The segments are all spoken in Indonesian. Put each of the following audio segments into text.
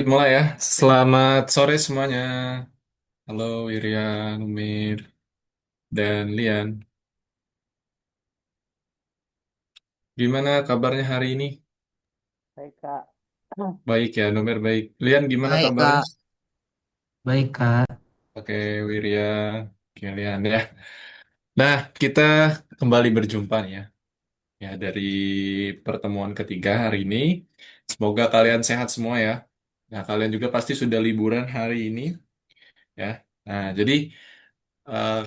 Mulai ya. Selamat sore semuanya. Halo Irian, Umir, dan Lian. Gimana kabarnya hari ini? Baik, Kak. Baik ya, Numir baik. Lian gimana Baik kabarnya? Kak, baik Kak. Oke, Wirya, oke Lian ya. Nah, kita kembali berjumpa nih ya. Ya, dari pertemuan ketiga hari ini. Semoga kalian sehat semua ya. Nah, kalian juga pasti sudah liburan hari ini ya. Nah, jadi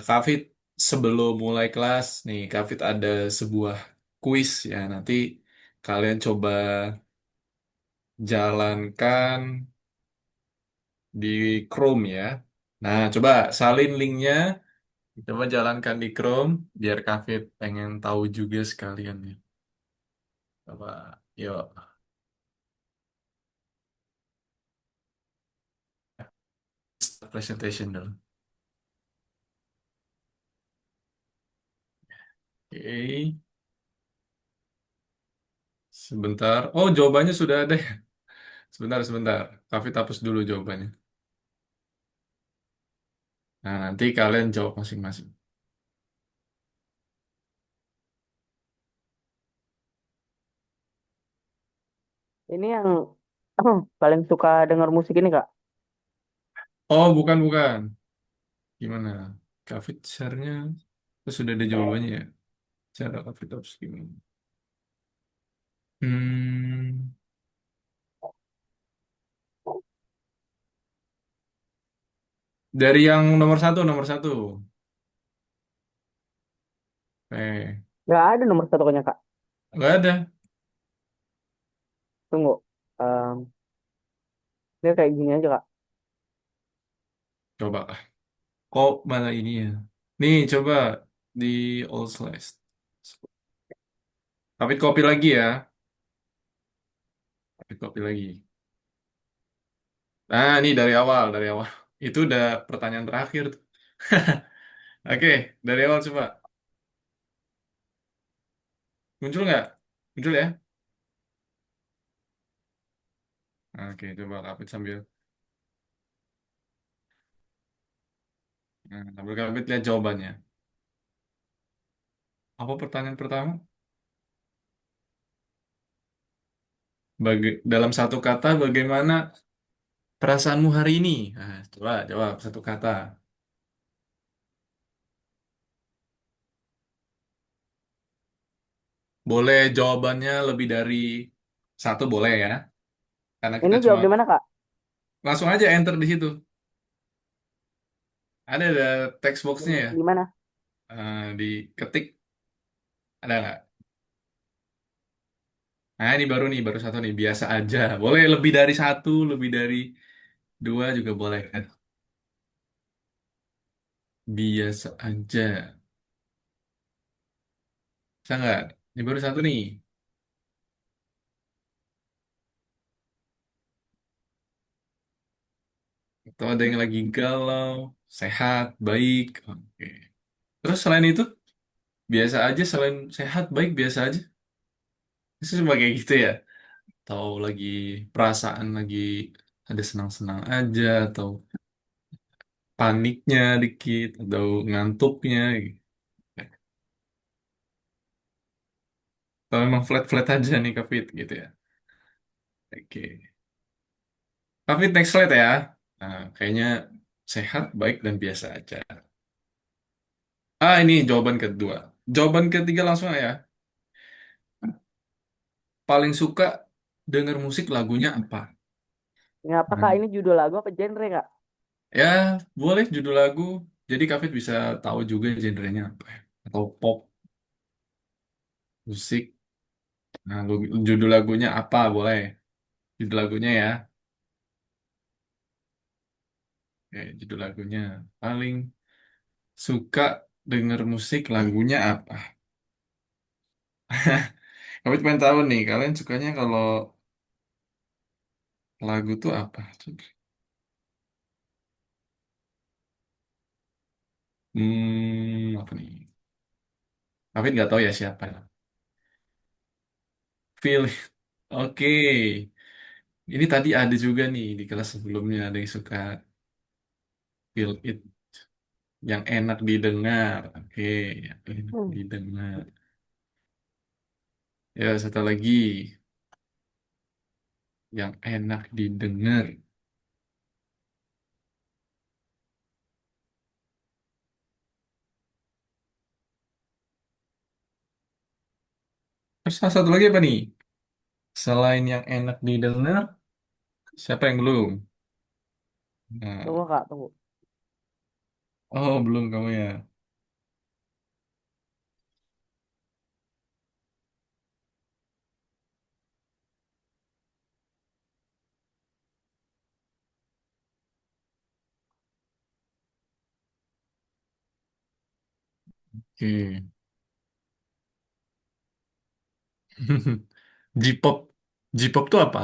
Kak Fit, sebelum mulai kelas nih, Kak Fit ada sebuah kuis ya. Nanti kalian coba jalankan di Chrome ya. Nah, coba salin linknya, coba jalankan di Chrome, biar Kak Fit pengen tahu juga sekalian nih. Coba, yuk, start presentation dulu. Oke, sebentar. Oh, jawabannya sudah ada ya. Sebentar, sebentar. Kak Fit hapus dulu jawabannya. Nah, nanti kalian jawab masing-masing. Ini yang paling suka denger musik ini, Kak. Oh, bukan, bukan. Gimana? Kafit share-nya itu sudah ada jawabannya ya. Cara Kafit harus gimana? Hmm, dari yang nomor satu. Nggak ada nomor satu kayaknya, Kak. Nggak ada. Tunggu. Dia kayak gini aja, Kak. Coba. Kok mana ini ya? Nih, coba di all slice. Kafit copy lagi ya. Kafit copy lagi. Nah, ini dari awal, dari awal. Itu udah pertanyaan terakhir tuh. Oke, dari awal coba. Muncul nggak? Muncul ya? Oke, coba Kafit sambil. Nah, sambil Kafit lihat jawabannya. Apa pertanyaan pertama? Dalam satu kata, bagaimana perasaanmu hari ini? Nah, coba jawab satu kata. Boleh jawabannya lebih dari satu boleh ya, karena Ini kita cuma jawab di mana, Kak? langsung aja enter di situ. Ada text Di, boxnya ya, di mana? diketik ada nggak? Nah ini baru nih, baru satu nih, biasa aja. Boleh lebih dari satu, lebih dari dua juga boleh kan? Biasa aja. Bisa nggak? Ini baru satu nih. Atau ada yang lagi galau, sehat, baik. Oke. Terus selain itu? Biasa aja, selain sehat baik biasa aja, itu cuma kayak gitu ya. Atau lagi perasaan lagi ada senang-senang aja, atau paniknya dikit, atau ngantuknya gitu. Atau memang flat-flat aja nih Kak gitu ya. Oke, Kak next slide ya. Nah, kayaknya sehat baik dan biasa aja. Ini jawaban kedua. Jawaban ketiga langsung ya. Paling suka denger musik lagunya apa? Ini apa, Kak? Nah, Ini judul lagu apa genre, Kak? ya, boleh judul lagu. Jadi Kak bisa tahu juga genrenya apa ya. Atau pop, musik. Nah, judul lagunya apa? Boleh. Judul lagunya ya. Judul lagunya. Paling suka denger musik lagunya apa? Kami pengen tahu nih, kalian sukanya kalau lagu tuh apa? Apa nih? Kami nggak tahu ya siapa. Feel. Oke. Ini tadi ada juga nih di kelas sebelumnya ada yang suka feel it yang enak didengar. Oke, yang enak Hmm. didengar. Ya, satu lagi yang enak didengar. Terus satu lagi apa nih? Selain yang enak didengar, siapa yang belum? Tunggu Nah, kak, tunggu. oh belum kamu ya. Oke. J-pop. J-pop tuh apa?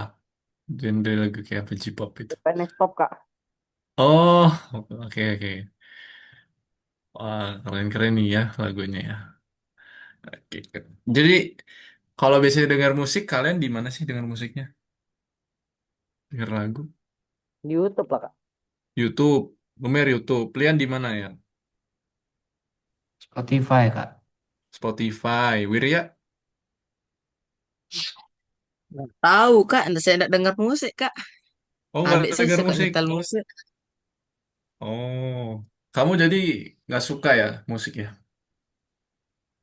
Genre lagu kayak apa J-pop itu? Japanese pop kak. Oh, oke oke. Wah, keren-keren nih ya lagunya ya. Oke. Jadi kalau biasanya dengar musik, kalian di mana sih dengar musiknya? Dengar lagu? Di YouTube lah kak. YouTube. Lumer YouTube. Kalian di mana ya? Spotify, Kak. Spotify. Wirya? Nggak tahu kak, saya tidak dengar musik kak. Oh, nggak Adik saya dengar suka musik. nyetel musik. Oh, kamu jadi nggak suka ya musik ya?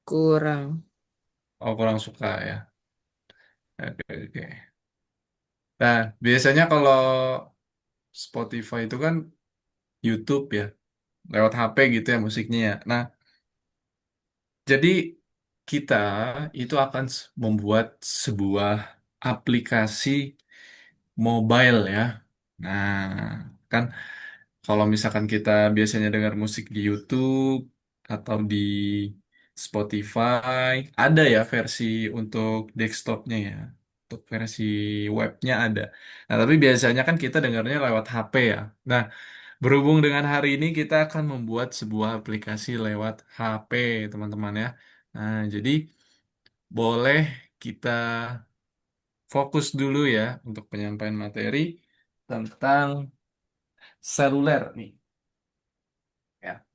Kurang. Oh, kurang suka ya. Oke, oke. Nah, biasanya kalau Spotify itu kan YouTube ya, lewat HP gitu ya musiknya ya. Nah, jadi kita itu akan membuat sebuah aplikasi mobile ya. Nah, kan kalau misalkan kita biasanya dengar musik di YouTube atau di Spotify, ada ya versi untuk desktopnya ya. Untuk versi webnya ada. Nah, tapi biasanya kan kita dengarnya lewat HP ya. Nah, berhubung dengan hari ini kita akan membuat sebuah aplikasi lewat HP, teman-teman ya. Nah, jadi boleh kita fokus dulu ya untuk penyampaian materi tentang seluler nih. Ya.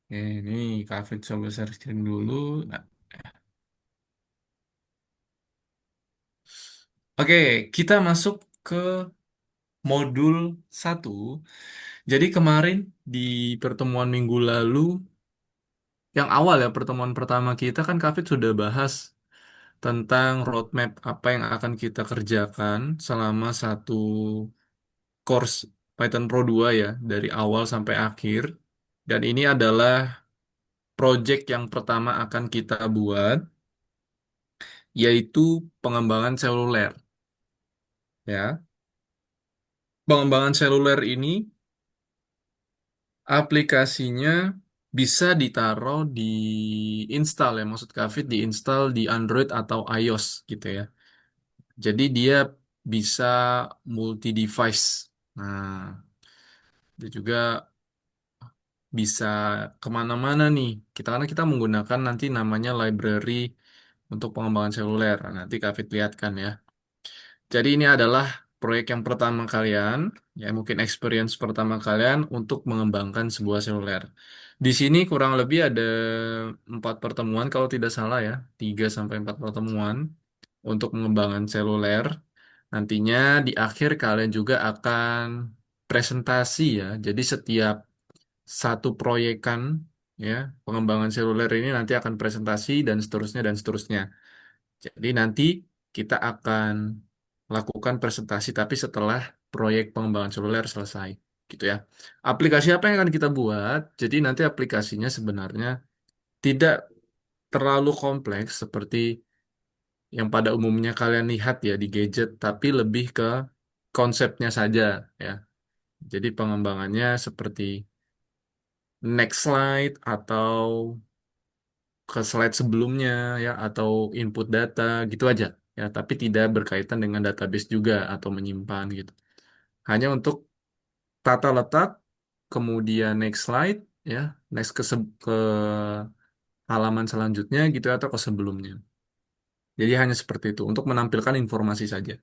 Oke, ini Kak coba share screen dulu. Nah, oke, kita masuk ke modul satu. Jadi kemarin di pertemuan minggu lalu, yang awal ya pertemuan pertama kita kan Kak sudah bahas tentang roadmap apa yang akan kita kerjakan selama satu course Python Pro 2 ya, dari awal sampai akhir. Dan ini adalah project yang pertama akan kita buat, yaitu pengembangan seluler. Ya, pengembangan seluler ini aplikasinya bisa ditaruh di install ya, maksud Kafit diinstal di Android atau iOS gitu ya. Jadi dia bisa multi device. Nah, dia juga bisa kemana-mana nih. Karena kita menggunakan nanti namanya library untuk pengembangan seluler. Nah, nanti Kafit lihatkan ya. Jadi ini adalah proyek yang pertama kalian, ya mungkin experience pertama kalian untuk mengembangkan sebuah seluler. Di sini kurang lebih ada 4 pertemuan kalau tidak salah ya, 3 sampai 4 pertemuan untuk mengembangkan seluler. Nantinya di akhir kalian juga akan presentasi ya. Jadi setiap satu proyekan ya pengembangan seluler ini nanti akan presentasi dan seterusnya dan seterusnya. Jadi nanti kita akan lakukan presentasi tapi setelah proyek pengembangan seluler selesai gitu ya. Aplikasi apa yang akan kita buat? Jadi nanti aplikasinya sebenarnya tidak terlalu kompleks seperti yang pada umumnya kalian lihat ya di gadget, tapi lebih ke konsepnya saja ya. Jadi pengembangannya seperti next slide atau ke slide sebelumnya ya atau input data gitu aja ya tapi tidak berkaitan dengan database juga atau menyimpan gitu hanya untuk tata letak kemudian next slide ya next ke halaman selanjutnya gitu atau ke sebelumnya. Jadi hanya seperti itu untuk menampilkan informasi saja.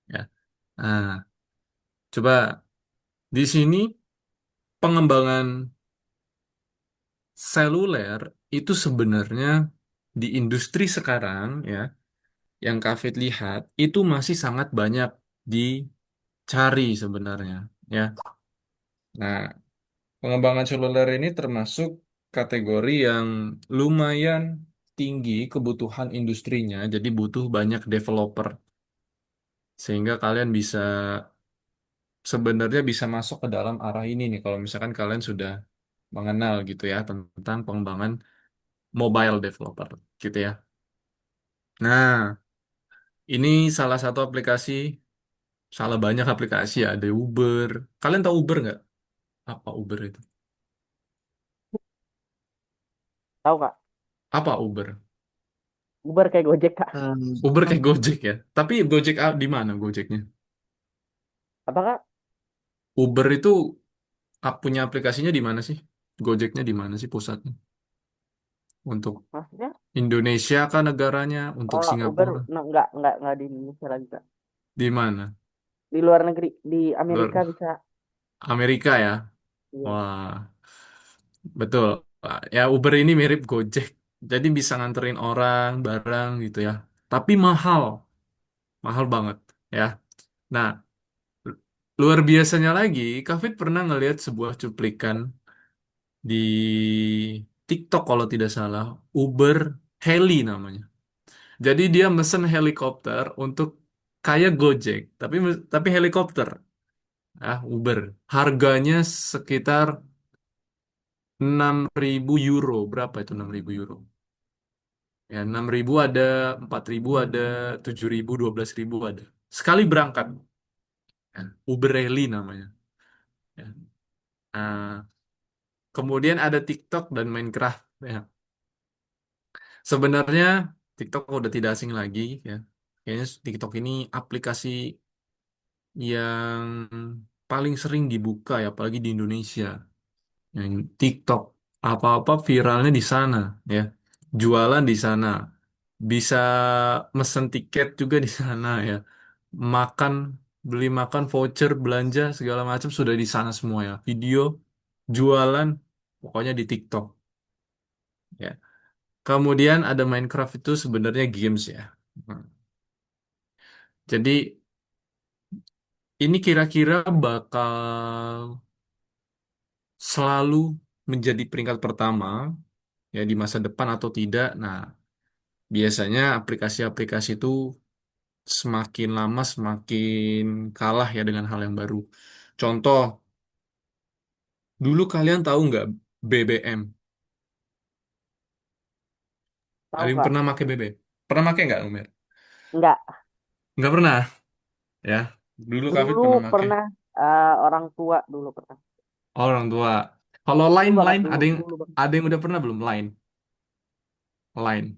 Ya. Nah, coba di sini pengembangan seluler itu sebenarnya di industri sekarang ya, yang Kafit lihat itu masih sangat banyak dicari sebenarnya. Ya. Nah, pengembangan seluler ini termasuk kategori yang lumayan tinggi kebutuhan industrinya, jadi butuh banyak developer sehingga kalian bisa sebenarnya bisa masuk ke dalam arah ini nih kalau misalkan kalian sudah mengenal gitu ya tentang pengembangan mobile developer gitu ya. Nah, ini salah satu aplikasi, salah banyak aplikasi ya, ada Uber. Kalian tahu Uber nggak? Apa Uber itu? Tahu Kak? Apa Uber? Uber kayak Gojek Kak. Uber Hmm, kayak Gojek ya. Tapi Gojek di mana Gojeknya? Apa Kak? Uber itu punya aplikasinya di mana sih? Gojeknya di mana sih pusatnya? Untuk Maksudnya? Indonesia kah negaranya? Untuk Oh, Uber Singapura? nggak di Indonesia lagi Kak. Di mana? Di luar negeri, di Amerika Luar bisa. Amerika ya? Iya. Wah, betul. Ya Uber ini mirip Gojek. Jadi bisa nganterin orang, barang gitu ya. Tapi mahal, mahal banget ya. Nah, luar biasanya lagi, Kavit pernah ngelihat sebuah cuplikan di TikTok kalau tidak salah, Uber Heli namanya. Jadi dia mesen helikopter untuk kayak Gojek, tapi helikopter, Uber. Harganya sekitar 6.000 euro. Berapa itu 6.000 euro? Ya, 6.000 ada, 4.000 ada, 7.000, 12.000 ada. Sekali berangkat. Ya, Uber Rally namanya. Ya. Nah, kemudian ada TikTok dan Minecraft. Ya. Sebenarnya TikTok udah tidak asing lagi. Ya. Kayaknya TikTok ini aplikasi yang paling sering dibuka ya, apalagi di Indonesia. Yang TikTok, apa-apa viralnya di sana. Ya. Jualan di sana. Bisa mesen tiket juga di sana ya. Makan, beli makan, voucher, belanja segala macam sudah di sana semua ya. Video, jualan, pokoknya di TikTok ya. Kemudian ada Minecraft itu sebenarnya games ya. Nah, jadi ini kira-kira bakal selalu menjadi peringkat pertama ya di masa depan atau tidak. Nah, biasanya aplikasi-aplikasi itu semakin lama semakin kalah ya dengan hal yang baru. Contoh, dulu kalian tahu nggak BBM? Ada Tahu yang Kak? pernah pakai BBM? Pernah pakai nggak, Umer? Nggak. Nggak pernah, ya. Dulu Kafit Dulu pernah pakai. pernah orang tua dulu pernah. Orang tua. Kalau Dulu Line, banget Line dulu ada yang dulu banget. ada yang udah pernah belum Line? Line.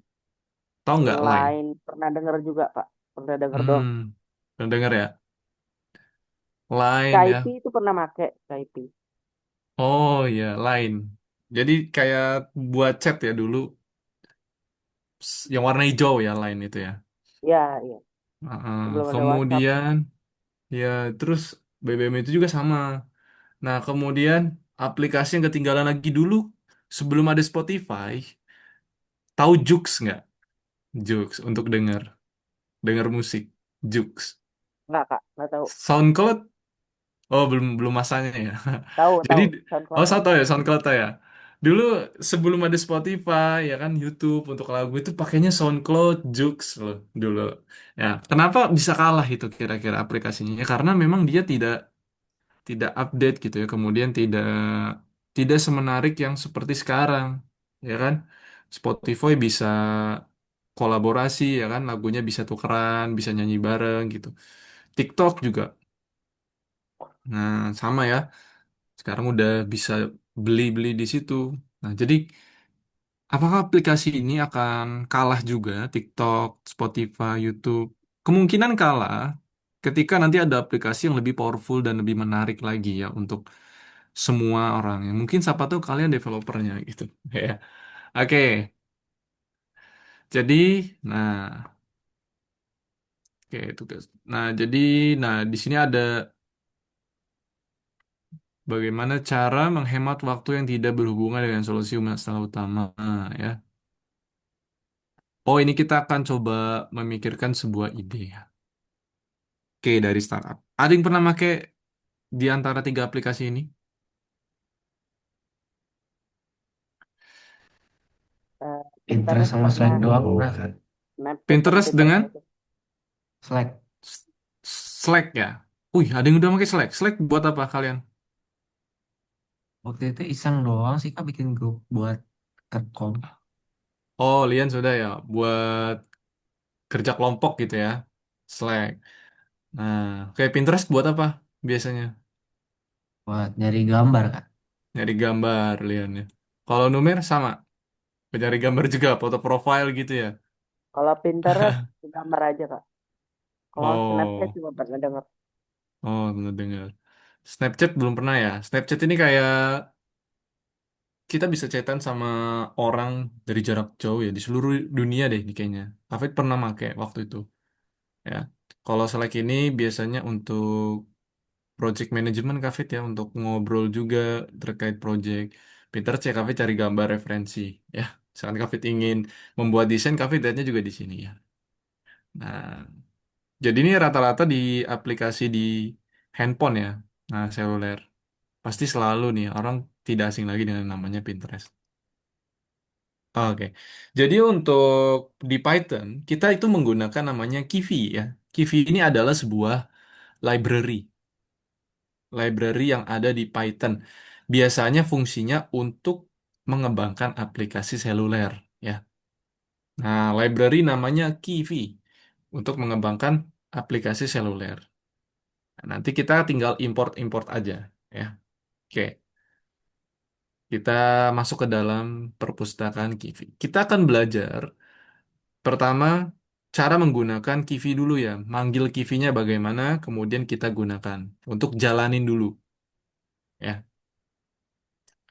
Tahu nggak Line? Lain pernah dengar juga Kak. Pernah dengar dong. Pernah dengar ya? Line Skype ya. itu pernah make Skype. Oh ya, Line. Jadi kayak buat chat ya dulu, yang warna hijau ya Line itu ya. Iya, iya. Sebelum ada WhatsApp. Kemudian ya terus BBM itu juga sama. Nah, kemudian aplikasi yang ketinggalan lagi dulu sebelum ada Spotify, tahu Joox nggak? Joox untuk dengar musik. Joox. Nggak Kak, nggak tahu. SoundCloud, oh belum belum masanya ya. Tahu, Jadi tahu. SoundCloud oh saya tahu. tahu ya SoundCloud tahu ya. Dulu sebelum ada Spotify ya kan YouTube untuk lagu itu pakainya SoundCloud, Joox loh dulu. Ya, kenapa bisa kalah itu kira-kira aplikasinya? Ya, karena memang dia tidak tidak update gitu ya. Kemudian tidak tidak semenarik yang seperti sekarang, ya kan? Spotify bisa kolaborasi ya kan, lagunya bisa tukeran, bisa nyanyi bareng gitu. TikTok juga. Nah, sama ya. Sekarang udah bisa beli-beli di situ. Nah, jadi apakah aplikasi ini akan kalah juga TikTok, Spotify, YouTube? Kemungkinan kalah ketika nanti ada aplikasi yang lebih powerful dan lebih menarik lagi ya untuk semua orang. Ya, mungkin siapa tahu kalian developernya gitu. Ya. Oke, jadi, nah, oke itu guys. Nah, jadi, nah di sini ada bagaimana cara menghemat waktu yang tidak berhubungan dengan solusi masalah utama, ya. Oh, ini kita akan coba memikirkan sebuah ide ya. Oke, dari startup. Ada yang pernah pakai di antara tiga aplikasi ini? Pinterest Pinterest sama pernah, Slack doang pernah kan? Snapchat sama Pinterest Pinterest dengan aja. Slack. S- Slack ya. Wih, ada yang udah pakai Slack. Slack buat apa kalian? Waktu itu iseng doang sih Kak bikin grup buat kerkom. Oh, Lian sudah ya buat kerja kelompok gitu ya. Slack. Nah, kayak Pinterest buat apa biasanya? Buat nyari gambar Kak. Nyari gambar Lian ya. Kalau Numer sama, nyari gambar juga, foto profile gitu ya. Kalau Pinterest gambar aja kak. Kalau Snapchat Oh, juga pernah dengar. oh benar dengar. Snapchat belum pernah ya. Snapchat ini kayak kita bisa chatan sama orang dari jarak jauh ya di seluruh dunia deh ini kayaknya. Hafid pernah make waktu itu ya. Kalau Slack ini biasanya untuk project management Hafid ya untuk ngobrol juga terkait project. Pinterest ya Hafid cari gambar referensi ya. Misalkan Hafid ingin membuat desain Hafid lihatnya juga di sini ya. Nah, jadi ini rata-rata di aplikasi di handphone ya. Nah, seluler. Pasti selalu nih orang tidak asing lagi dengan namanya Pinterest. Oke, jadi untuk di Python kita itu menggunakan namanya Kiwi ya. Kiwi ini adalah sebuah library, library yang ada di Python. Biasanya fungsinya untuk mengembangkan aplikasi seluler ya. Nah, library namanya Kiwi untuk mengembangkan aplikasi seluler. Nah, nanti kita tinggal import-import aja ya. Oke, kita masuk ke dalam perpustakaan Kiwi. Kita akan belajar pertama, cara menggunakan Kivi dulu ya. Manggil Kivinya bagaimana, kemudian kita gunakan. Untuk jalanin dulu. Ya,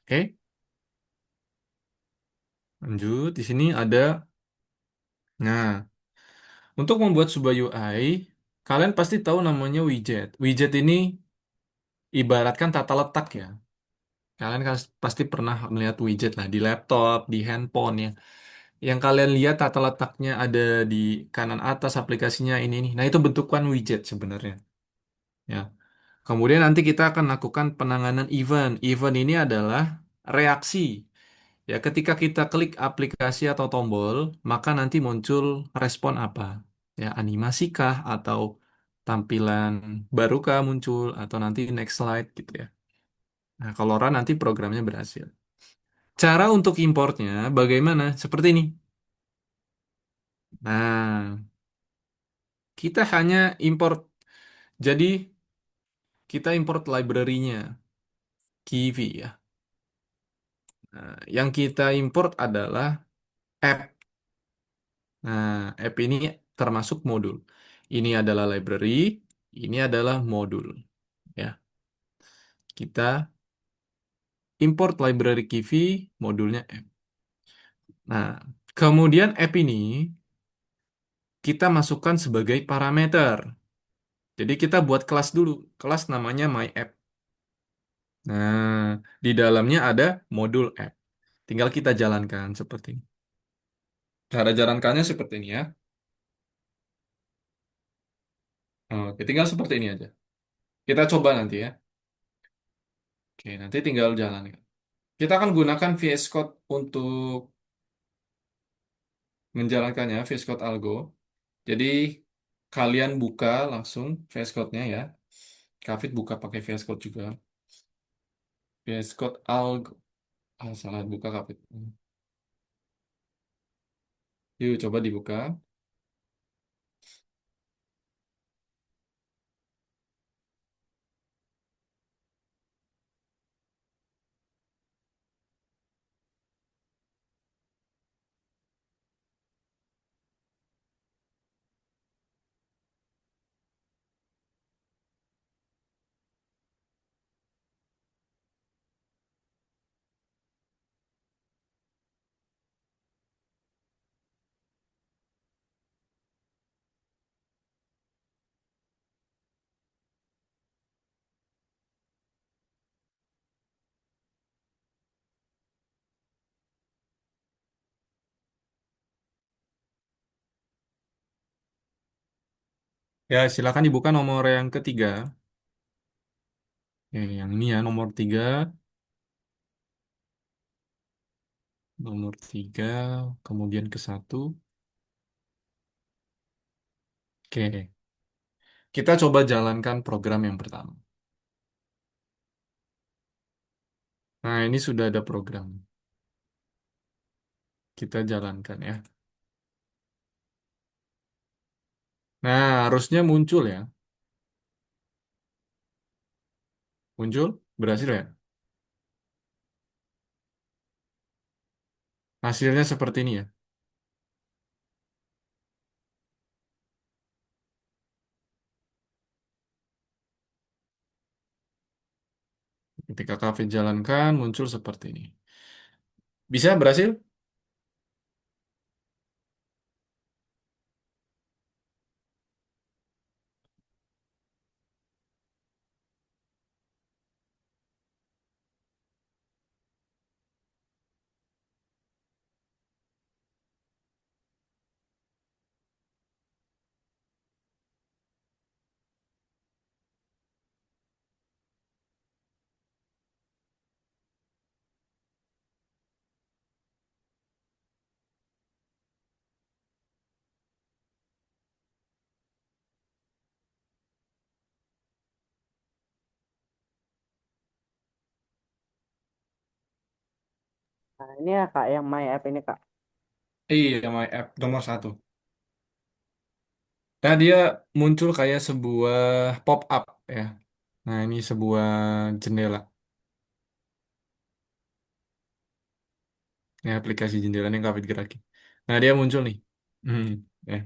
oke. Lanjut, di sini ada. Nah, untuk membuat sebuah UI, kalian pasti tahu namanya widget. Widget ini ibaratkan tata letak ya. Kalian pasti pernah melihat widget lah di laptop, di handphone ya. Yang kalian lihat tata letaknya ada di kanan atas aplikasinya ini. Nah, itu bentukan widget sebenarnya. Ya. Kemudian nanti kita akan lakukan penanganan event. Event ini adalah reaksi. Ya, ketika kita klik aplikasi atau tombol, maka nanti muncul respon apa? Ya, animasikah atau tampilan barukah muncul atau nanti next slide gitu ya. Nah, kalau run nanti programnya berhasil. Cara untuk importnya bagaimana? Seperti ini. Nah, kita hanya import. Jadi, kita import library-nya, Kiwi ya. Nah, yang kita import adalah app. Nah, app ini termasuk modul. Ini adalah library, ini adalah modul. Ya, kita import library Kivi, modulnya app. Nah, kemudian app ini kita masukkan sebagai parameter. Jadi kita buat kelas dulu, kelas namanya myApp. Nah, di dalamnya ada modul app. Tinggal kita jalankan seperti ini. Cara jalankannya seperti ini ya. Oke, tinggal seperti ini aja. Kita coba nanti ya. Oke, nanti tinggal jalan. Kita akan gunakan VS Code untuk menjalankannya, VS Code Algo. Jadi kalian buka langsung VS Code-nya ya. Kafit buka pakai VS Code juga. VS Code Algo. Ah, salah buka Kafit. Yuk coba dibuka. Ya, silakan dibuka nomor yang ketiga. Yang ini ya, nomor tiga. Nomor tiga, kemudian ke satu. Oke, kita coba jalankan program yang pertama. Nah, ini sudah ada program. Kita jalankan ya. Nah, harusnya muncul ya. Muncul? Berhasil ya? Hasilnya seperti ini ya. Ketika kafe jalankan, muncul seperti ini. Bisa berhasil? Nah, ini ya Kak yang My App ini Kak. Iya, my app nomor satu. Nah, dia muncul kayak sebuah pop-up ya. Nah, ini sebuah jendela. Ini aplikasi jendela yang kafe gerakin. Nah, dia muncul nih. Hmm, ya.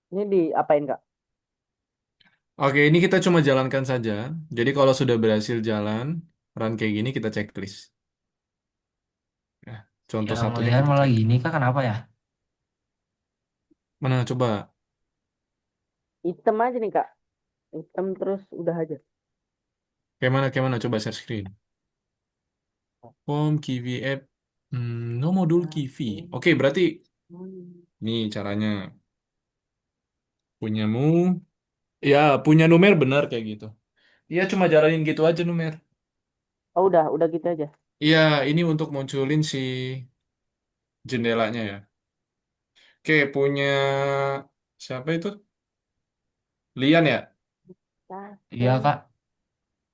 Ini diapain Kak? Oke, ini kita cuma jalankan saja. Jadi kalau sudah berhasil jalan, run kayak gini kita checklist. Ya, contoh Yang satunya mulian kita malah checklist. gini kak kenapa ya? Mana coba? Hitam aja nih Kak. Hitam terus udah aja. Kayak mana? Coba share screen. Home, Kiwi app. No modul Kiwi. Oke, berarti ini caranya. Punyamu. Ya, punya Numer benar kayak gitu. Iya, cuma jalanin gitu aja Numer. Oh udah gitu aja. Iya, ini untuk munculin si jendelanya ya. Oke, punya siapa itu? Lian ya? Iya kak.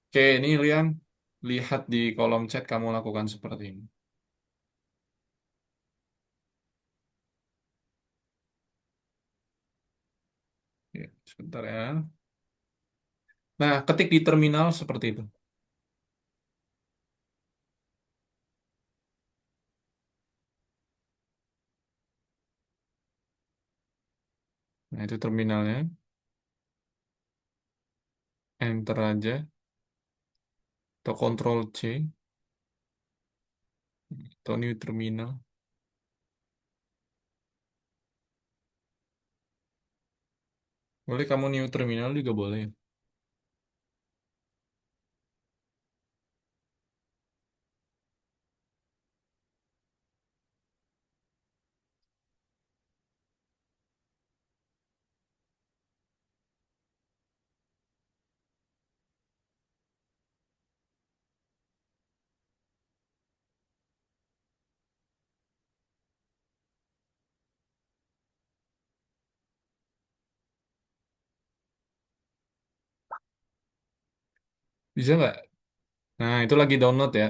Oke, ini Lian. Lihat di kolom chat kamu lakukan seperti ini. Ya, sebentar ya. Nah, ketik di terminal seperti itu. Nah, itu terminalnya. Enter aja. Atau Ctrl C. Atau new terminal. Boleh kamu new terminal juga boleh. Bisa nggak? Nah, itu lagi download ya.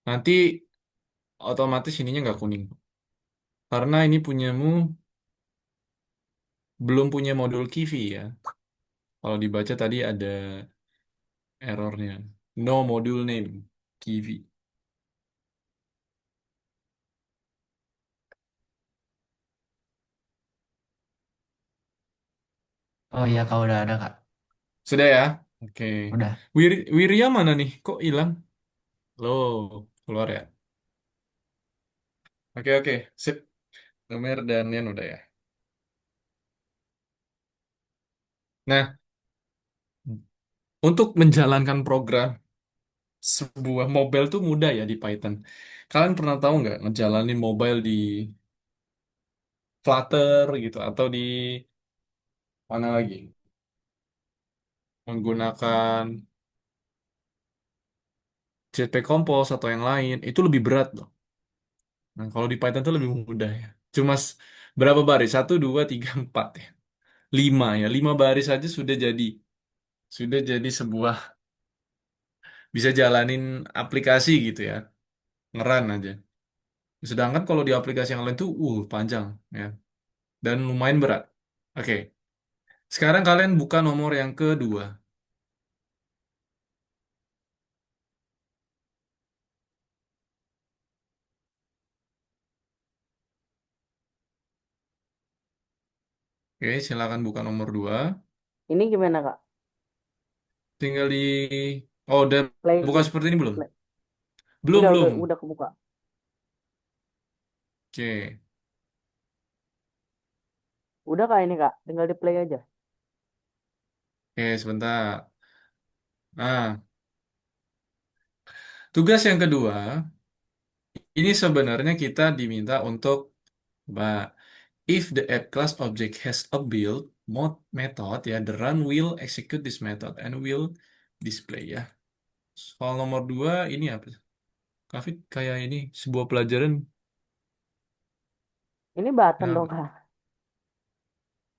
Nanti otomatis ininya nggak kuning. Karena ini punyamu belum punya modul Kiwi ya. Kalau dibaca tadi ada errornya. No module name Kiwi. Oh iya kak udah ada kak. Sudah ya? Oke. Udah. Wirya mana nih? Kok hilang? Loh, keluar ya? Oke. Sip. Numer dan Nian udah ya. Nah, untuk menjalankan program sebuah mobile tuh mudah ya di Python. Kalian pernah tahu nggak ngejalanin mobile di Flutter gitu atau di mana lagi? Menggunakan Jetpack Compose atau yang lain itu lebih berat loh. Nah, kalau di Python tuh lebih mudah ya. Cuma berapa baris? Satu, dua, tiga, empat ya. Lima ya. Lima baris aja sudah jadi sebuah bisa jalanin aplikasi gitu ya. Ngeran aja. Sedangkan kalau di aplikasi yang lain tuh panjang ya dan lumayan berat. Oke. Sekarang kalian buka nomor yang kedua. Oke, silakan buka nomor dua. Ini gimana Kak? Tinggal di Oh, udah Play, buka seperti ini belum? play. Belum, belum. Udah kebuka. Oke. Udah Kak ini Kak, tinggal di play aja. Oke, sebentar. Nah, tugas yang kedua, ini sebenarnya kita diminta untuk Mbak, if the app class object has a build method ya, the run will execute this method and will display ya. Soal nomor dua ini apa? Kafit kayak ini sebuah pelajaran. Ini button dong Nah, Kak.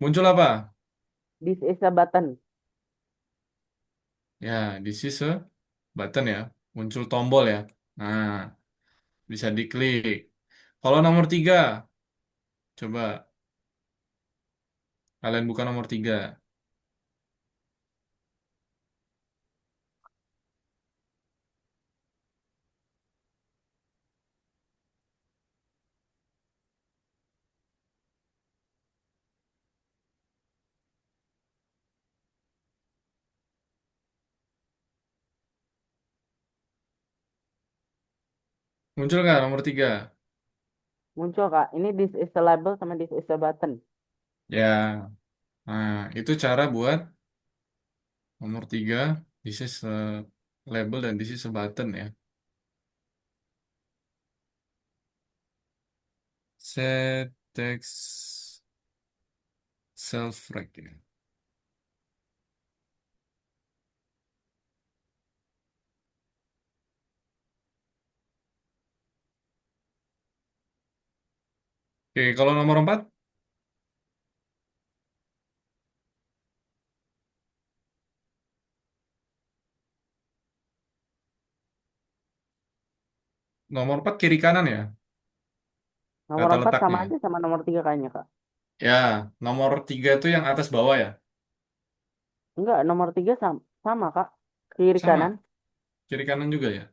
muncul apa? This is a button. Ya, this is a button ya. Muncul tombol ya. Nah, bisa diklik. Kalau nomor tiga, coba kalian buka nomor tiga. Muncul nggak nomor tiga? Muncul Kak. Ini this is a label sama this is a button. Ya, nah itu cara buat nomor tiga. This is a label dan this is a button ya. Set text self rect ya. Oke, kalau nomor empat, nomor empat kiri kanan ya, Nomor kata 4 sama letaknya. aja sama nomor 3 kayaknya Kak. Ya, nomor tiga itu yang atas bawah ya, Enggak, nomor 3 sama, sama Kak. Kiri sama kanan. kiri kanan juga ya.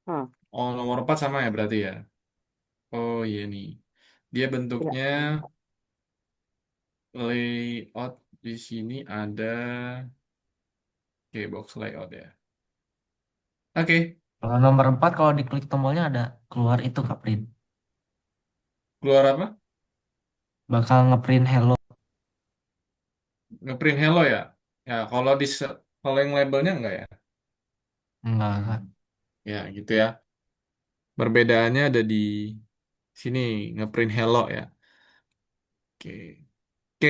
Hmm. Oh, nomor empat sama ya berarti ya. Oh iya nih, dia Ya, bentuknya sama Kak. layout di sini ada, oke box layout ya. Oke, Kalau nomor 4 kalau diklik tombolnya ada keluar itu Kak print. keluar apa? Bakal ngeprint hello. Ngeprint hello ya. Ya, kalau yang labelnya enggak ya. Enggak Kak. Ya, gitu ya. Perbedaannya ada di sini ngeprint hello ya. Oke. Oke.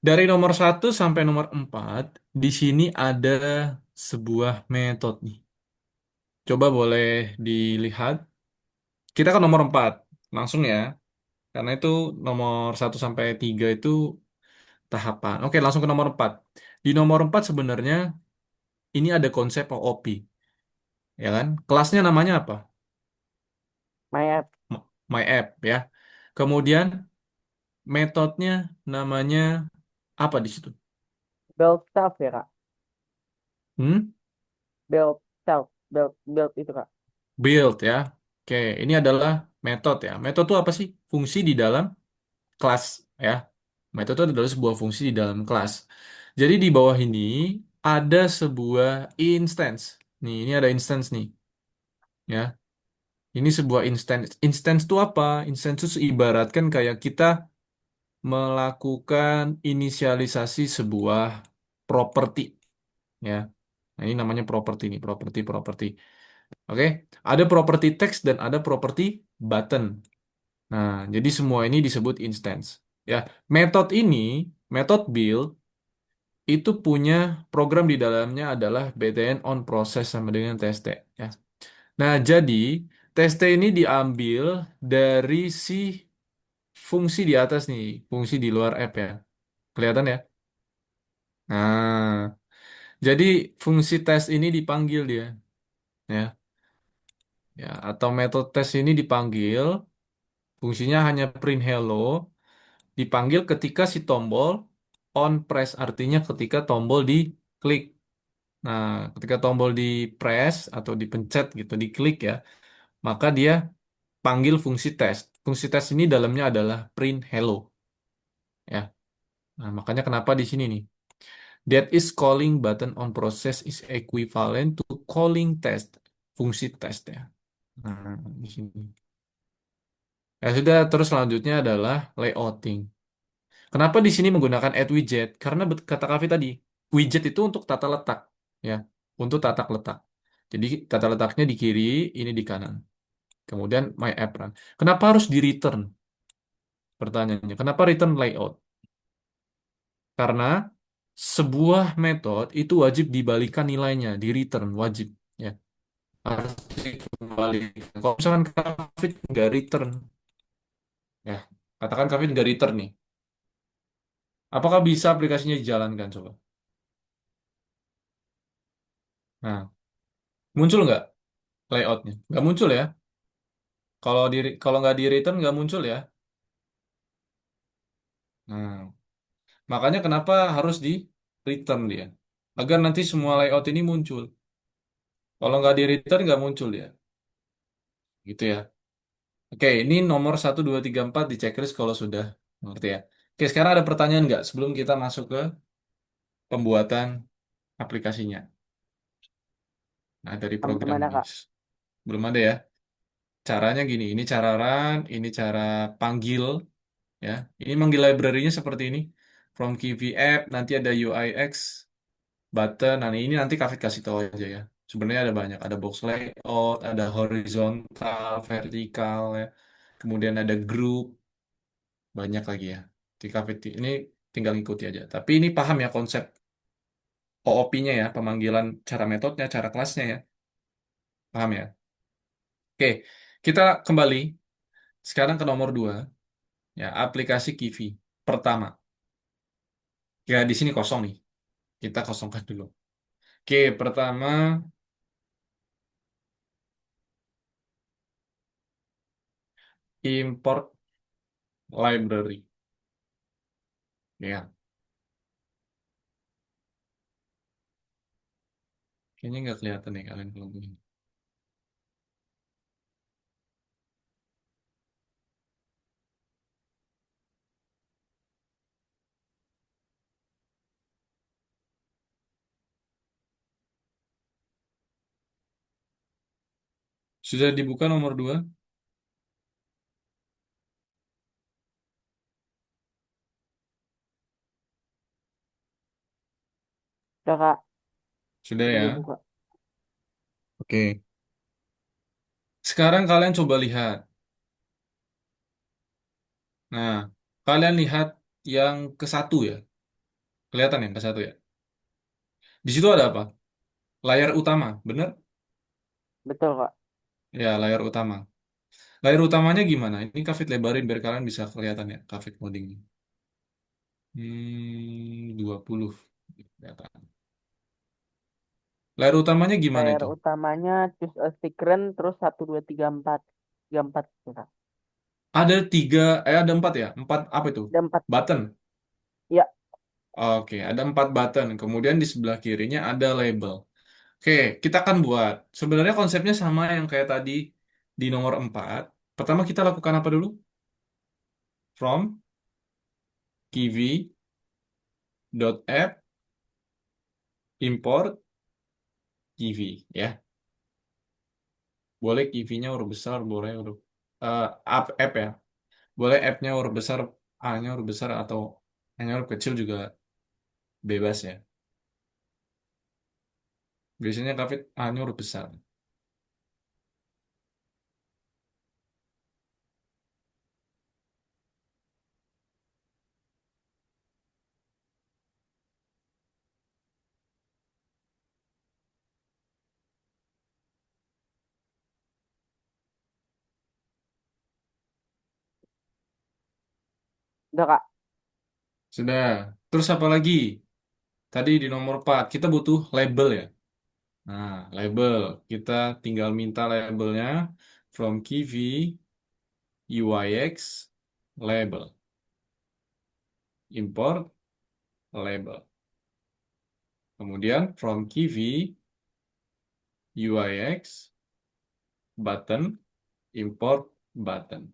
Dari nomor satu sampai nomor 4 di sini ada sebuah metode nih. Coba boleh dilihat. Kita ke nomor 4 langsung ya. Karena itu nomor satu sampai 3 itu tahapan. Oke, langsung ke nomor 4. Di nomor 4 sebenarnya ini ada konsep OOP, ya kan? Kelasnya namanya apa? My app. My app ya. Kemudian metodenya namanya apa di situ? Build self ya Kak. Hmm? Build self. Build itu Kak. Build ya. Oke, ini adalah metode ya. Metode itu apa sih? Fungsi di dalam kelas ya. Metode itu adalah sebuah fungsi di dalam kelas. Jadi di bawah ini ada sebuah instance. Nih, ini ada instance nih, ya. Ini sebuah instance. Instance itu apa? Instance itu ibaratkan kayak kita melakukan inisialisasi sebuah properti, ya. Nah, ini namanya properti nih, properti. Oke, ada properti text dan ada properti button. Nah, jadi semua ini disebut instance. Ya, metode ini, metode build itu punya program di dalamnya adalah btn on process sama dengan test. Ya. Nah, jadi test ini diambil dari si fungsi di atas nih, fungsi di luar app ya. Kelihatan ya? Nah, jadi fungsi tes ini dipanggil dia, ya. Ya, atau metode tes ini dipanggil, fungsinya hanya print hello, dipanggil ketika si tombol on press, artinya ketika tombol diklik. Nah, ketika tombol di press atau dipencet gitu, diklik ya, maka dia panggil fungsi test. Fungsi test ini dalamnya adalah print hello, ya. Nah, makanya kenapa di sini nih. That is calling button on process is equivalent to calling test. Fungsi test ya. Nah, di sini. Ya sudah, terus selanjutnya adalah layouting. Kenapa di sini menggunakan add widget? Karena kata Kavi tadi, widget itu untuk tata letak, ya, untuk tata letak. Jadi tata letaknya di kiri, ini di kanan. Kemudian my app run. Kenapa harus di return? Pertanyaannya, kenapa return layout? Karena sebuah metode itu wajib dibalikan nilainya, di return wajib, ya, harus dikembalikan. Kalau misalkan Kavi nggak return, ya, katakan Kavi nggak return nih, apakah bisa aplikasinya dijalankan coba? Nah, muncul nggak layoutnya? Nggak muncul ya. Kalau nggak di return nggak muncul ya. Nah, makanya kenapa harus di return dia, agar nanti semua layout ini muncul. Kalau nggak di return nggak muncul ya, gitu ya. Oke, ini nomor 1, 2, 3, 4 di checklist kalau sudah mengerti ya. Oke, sekarang ada pertanyaan nggak sebelum kita masuk ke pembuatan aplikasinya? Nah, dari Belum program ada nih. Kak. Belum ada ya. Caranya gini, ini cara run, ini cara panggil, ya. Ini manggil library-nya seperti ini. From KV app, nanti ada UIX, button. Nah, ini nanti Kafit kasih tahu aja ya. Sebenarnya ada banyak. Ada box layout, ada horizontal, vertikal, ya. Kemudian ada group, banyak lagi ya. Di Kafit ini tinggal ikuti aja. Tapi ini paham ya konsep OOP-nya ya, pemanggilan cara metodenya, cara kelasnya ya. Paham ya? Oke, kita kembali sekarang ke nomor 2, ya, aplikasi Kivi. Pertama, ya di sini kosong nih. Kita kosongkan dulu. Oke, pertama import library. Ya, kayaknya nggak kelihatan nih kalian kalau begini. Sudah dibuka nomor 2? Udah Kak, Sudah udah ya. dibuka. Oke. Sekarang kalian coba lihat. Nah, kalian lihat yang ke satu ya. Kelihatan yang ke satu ya. Di situ ada apa? Layar utama, bener? Betul Kak. Ya, layar utama. Layar utamanya gimana? Ini Kafit lebarin biar kalian bisa kelihatan ya, Kafit codingnya. 20. Kelihatan. Layar utamanya gimana Layar itu? utamanya choose a stickeren terus 1, 2, 3, 4. 3, 4 ya, Kak. Ada tiga, ada 4 ya? 4 apa itu? Ada 4. Button. Ya, Oke, ada 4 button. Kemudian di sebelah kirinya ada label. Oke, kita akan buat. Sebenarnya konsepnya sama yang kayak tadi di nomor 4. Pertama kita lakukan apa dulu? From kiwi.app import kiwi ya. Boleh kiwi-nya huruf besar, boleh huruf app ya. Boleh app-nya huruf besar A-nya huruf besar atau A-nya huruf kecil juga bebas ya. Biasanya Kafit A-nya huruf besar. Udah Kak. Sudah. Terus apa lagi? Tadi di nomor 4 kita butuh label ya. Nah, label. Kita tinggal minta labelnya from Kiwi UIX label. Import label. Kemudian from Kiwi UIX button. Import button.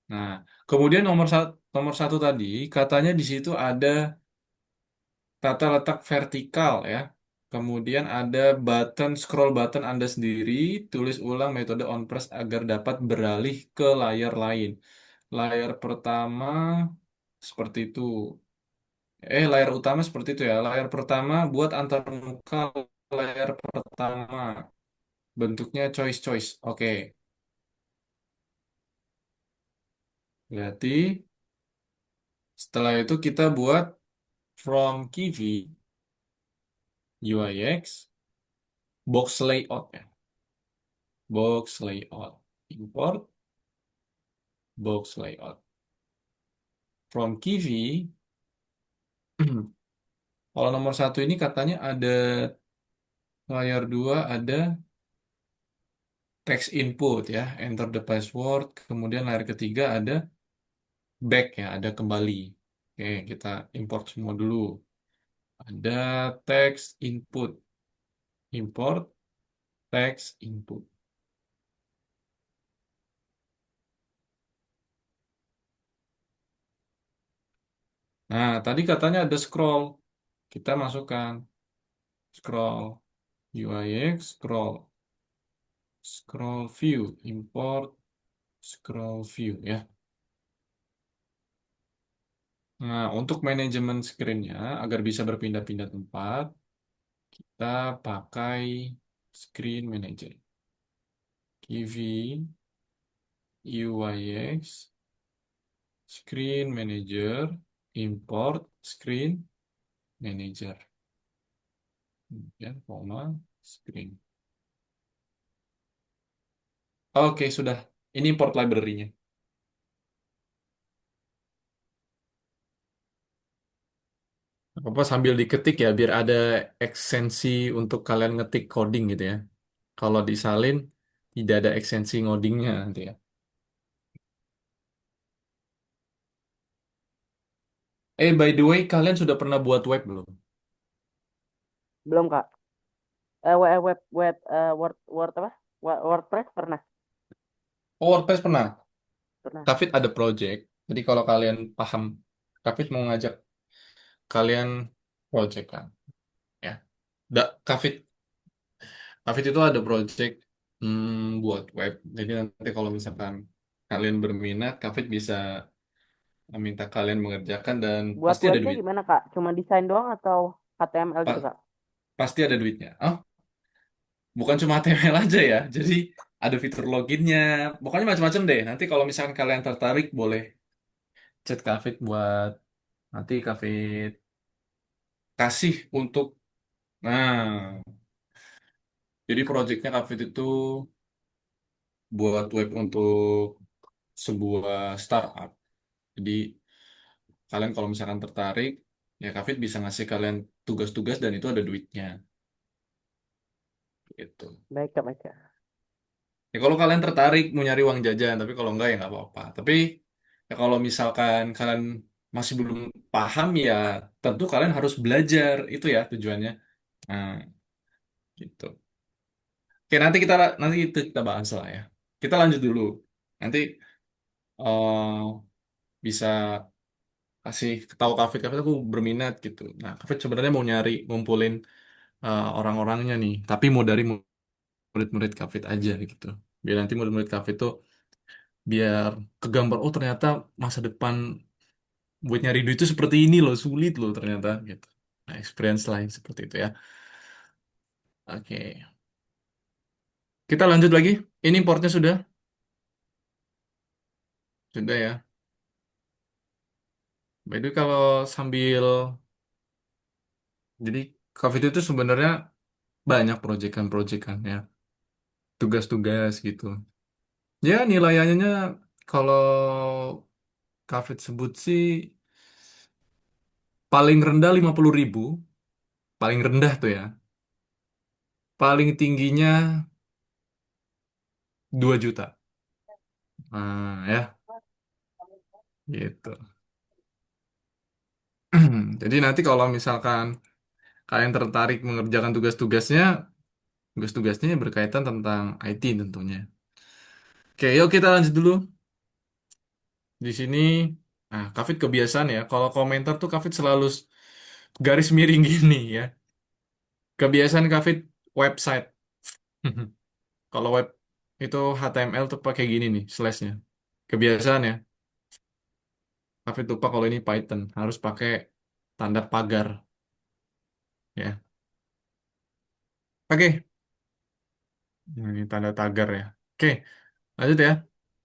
Nah, kemudian nomor satu tadi katanya di situ ada tata letak vertikal ya. Kemudian ada button scroll button Anda sendiri, tulis ulang metode on press agar dapat beralih ke layar lain. Layar pertama seperti itu. Layar utama seperti itu ya. Layar pertama buat antar muka layar pertama. Bentuknya choice. Oke. Berarti setelah itu kita buat from Kiwi UIX box layout ya. Box layout. Import box layout. From Kiwi, kalau nomor satu ini katanya ada layar dua, ada text input ya, enter the password. Kemudian layar ketiga ada back ya, ada kembali. Oke, kita import semua dulu. Ada text input, import text input. Nah, tadi katanya ada scroll. Kita masukkan scroll UIX, scroll view, import scroll view ya. Nah, untuk manajemen screen-nya agar bisa berpindah-pindah tempat, kita pakai screen manager. Kiwi UIX screen manager import screen manager. Ya, koma screen. Oke, sudah. Ini import library-nya. Apa sambil diketik ya biar ada ekstensi untuk kalian ngetik coding gitu ya. Kalau disalin tidak ada ekstensi ngodingnya nanti ya. By the way, kalian sudah pernah buat web belum? Belum Kak. Word Word apa? WordPress pernah. Oh, WordPress pernah. Pernah. Kafit ada project. Jadi kalau kalian paham, Kafit mau ngajak kalian project kan, ya. Kafit, Kafit itu ada project buat web. Jadi nanti kalau misalkan kalian berminat, Kafit bisa minta kalian mengerjakan dan Buat pasti ada webnya duit. gimana Kak? Cuma desain doang atau HTML gitu Pa- Kak? Pasti ada duitnya. Oh, bukan cuma HTML aja ya. Jadi ada fitur loginnya. Pokoknya macam-macam deh. Nanti kalau misalkan kalian tertarik, boleh chat Kafit buat nanti Kafit kasih untuk. Nah, jadi proyeknya Kafit itu buat web untuk sebuah startup. Jadi kalian kalau misalkan tertarik, ya Kafit bisa ngasih kalian tugas-tugas dan itu ada duitnya. Gitu. Baik Kak, baik Kak. Ya kalau kalian tertarik mau nyari uang jajan, tapi kalau enggak ya nggak apa-apa. Tapi ya kalau misalkan kalian masih belum paham ya tentu kalian harus belajar itu ya tujuannya. Nah, gitu. Oke, nanti itu kita bahas lah ya. Kita lanjut dulu. Nanti bisa kasih tahu Kafit aku berminat gitu. Nah, Kafit sebenarnya mau nyari ngumpulin orang-orangnya nih, tapi mau dari murid-murid Kafit aja gitu. Biar nanti murid-murid kafe itu biar kegambar, oh ternyata masa depan buat nyari duit itu seperti ini loh, sulit loh ternyata gitu. Nah, experience lain seperti itu ya. Oke. Kita lanjut lagi. Ini importnya sudah? Sudah ya. By the way, kalau sambil jadi COVID itu sebenarnya banyak proyekan-proyekannya, tugas-tugas gitu. Ya nilainya kalau COVID sebut sih paling rendah 50.000, paling rendah tuh ya. Paling tingginya 2 juta. Nah, ya gitu. Jadi nanti kalau misalkan kalian tertarik mengerjakan tugas-tugasnya, tugas-tugasnya berkaitan tentang IT tentunya. Oke, yuk kita lanjut dulu. Di sini, nah, Kafit kebiasaan ya. Kalau komentar tuh Kafit selalu garis miring gini ya. Kebiasaan Kafit website. Kalau web itu HTML tuh pakai gini nih, slashnya. Kebiasaan ya. Kafit lupa kalau ini Python. Harus pakai tanda pagar ya. Oke, ini tanda tagar ya. Oke, lanjut ya.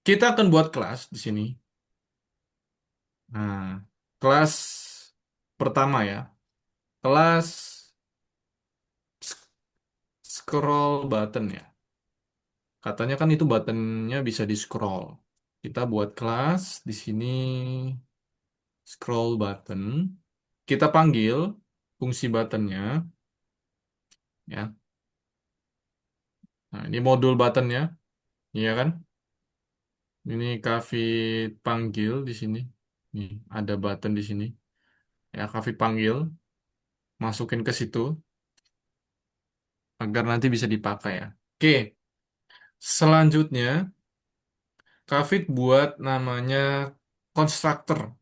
Kita akan buat kelas di sini. Nah, kelas pertama ya. Kelas scroll button ya. Katanya kan itu buttonnya bisa di scroll. Kita buat kelas di sini scroll button. Kita panggil fungsi buttonnya ya. Nah, ini modul buttonnya, ya kan? Ini Kafit panggil di sini. Nih, ada button di sini. Ya, Kafit panggil, masukin ke situ agar nanti bisa dipakai ya. Oke, selanjutnya Kafit buat namanya constructor.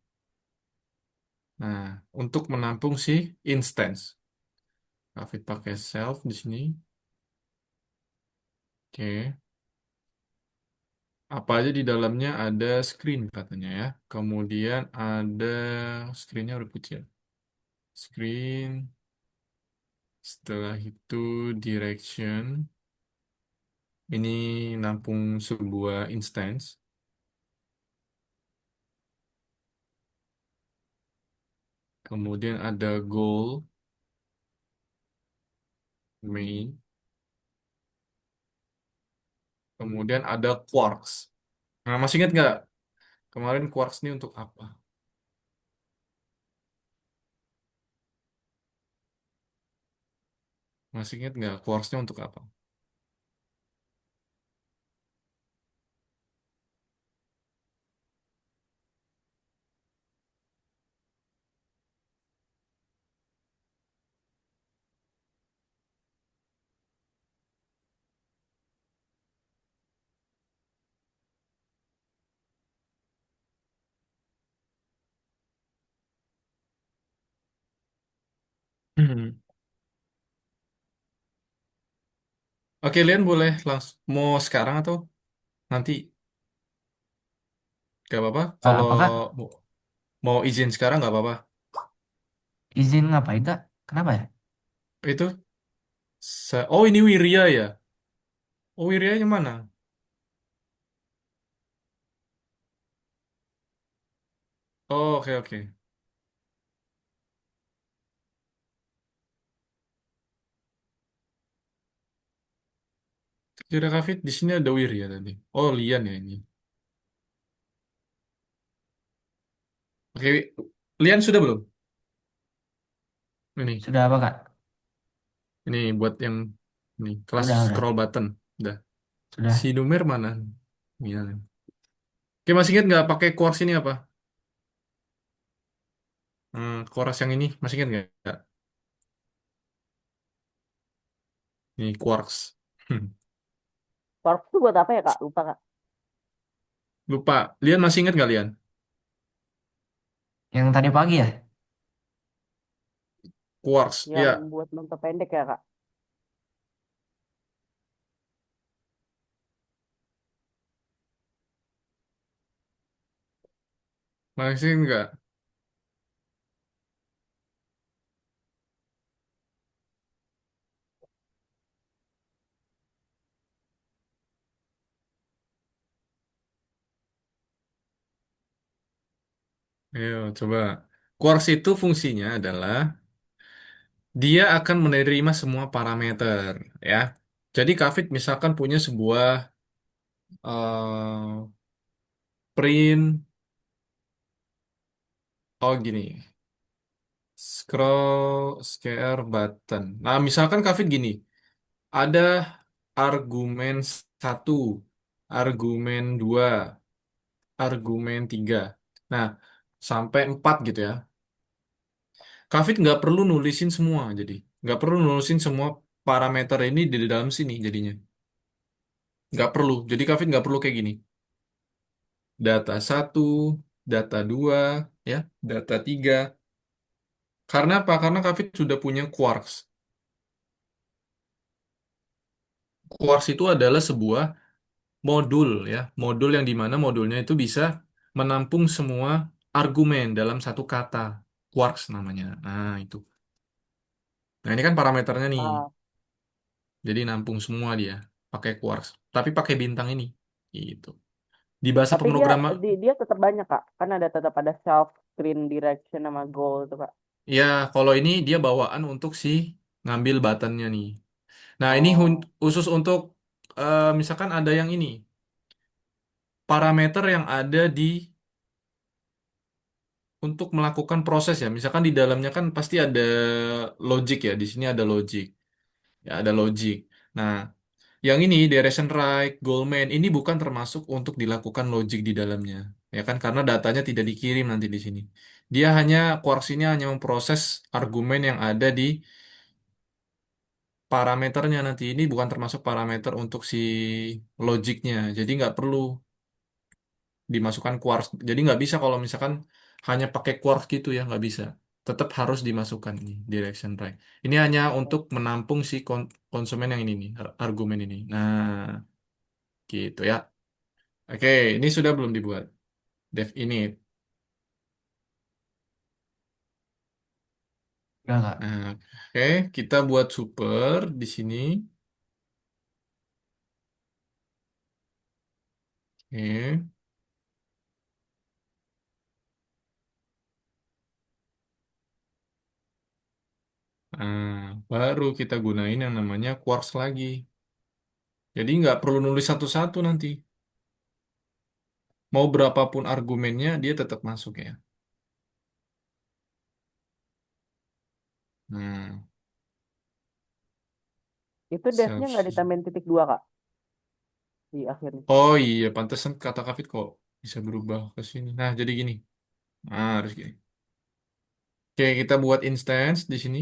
Nah, untuk menampung si instance. Kafit pakai self di sini. Oke. Apa aja di dalamnya ada screen katanya ya. Kemudian ada screennya udah kecil. Screen. Setelah itu direction. Ini nampung sebuah instance. Kemudian ada goal, main. Kemudian ada quarks. Nah, masih ingat nggak kemarin quarks ini untuk apa? Masih ingat nggak quarksnya untuk apa? Hmm. Oke, Lian boleh langsung mau sekarang atau nanti? Gak apa-apa. Kalau Apa Kak? mau mau izin sekarang nggak apa-apa. Izin ngapain Kak? Kenapa ya? Itu, oh ini Wirya ya. Oh Wirya yang mana? Oh, oke oke. Kira Kafit di sini ada Wirya tadi. Oh Lian ya ini. Oke, Lian sudah belum? Ini, Sudah apa Kak? ini buat yang ini kelas Udah. scroll button. Udah. Si Sudah. Numer mana? Iya. Oke, masih ingat nggak pakai quartz ini apa? Quartz yang ini masih ingat nggak? Ini quartz. Quarks itu buat apa ya Kak? Lupa Kak. Lupa. Lian masih ingat nggak Lian? Yang tadi pagi ya? Quartz. Yang Ya, buat memperpendek ya Kak. Masih enggak? Ayo, coba. Quarks itu fungsinya adalah dia akan menerima semua parameter, ya. Jadi Kafit misalkan punya sebuah print, oh gini, scroll, share button. Nah, misalkan Kafit gini, ada argumen satu, argumen dua, argumen tiga. Nah, sampai empat gitu ya. Kafit nggak perlu nulisin semua, jadi nggak perlu nulisin semua parameter ini di dalam sini jadinya. Nggak perlu. Jadi Kafit nggak perlu kayak gini. Data satu, data dua, ya, data tiga. Karena apa? Karena Kafit sudah punya Quarks. Quarks itu adalah sebuah modul, ya, modul yang dimana modulnya itu bisa menampung semua argumen dalam satu kata. Quarks namanya. Nah, itu. Nah, ini kan parameternya nih. Ah, Jadi nampung semua dia pakai quarks, tapi pakai bintang ini. Gitu. Di bahasa tapi dia pemrograman, dia tetap banyak Kak. Kan ada tetap ada self screen direction sama goal tuh Kak. ya kalau ini dia bawaan untuk si ngambil buttonnya nih. Nah, ini Oh, khusus untuk misalkan ada yang ini parameter yang ada di untuk melakukan proses ya. Misalkan di dalamnya kan pasti ada logic ya. Di sini ada logic. Ya, ada logic. Nah, yang ini direction right, goalman ini bukan termasuk untuk dilakukan logic di dalamnya. Ya kan karena datanya tidak dikirim nanti di sini. Dia hanya Quarks ini hanya memproses argumen yang ada di parameternya nanti. Ini bukan termasuk parameter untuk si logiknya. Jadi nggak perlu dimasukkan quarks. Jadi nggak bisa kalau misalkan hanya pakai quarks gitu ya nggak bisa. Tetap harus dimasukkan ini direction right. Ini hanya untuk menampung si konsumen yang ini nih argumen ini. Nah, gitu ya. Oke, ini sudah belum dibuat. Dev init. Enggak, Kak. Nah, oke, kita buat super di sini. Oke. Nah, baru kita gunain yang namanya quarks lagi. Jadi nggak perlu nulis satu-satu nanti. Mau berapapun argumennya, dia tetap masuk ya. Nah, itu devnya self. nggak ditambahin titik dua Kak di akhirnya. Oh iya, pantesan kata Kavit kok bisa berubah ke sini. Nah, jadi gini. Nah, harus gini. Oke, kita buat instance di sini.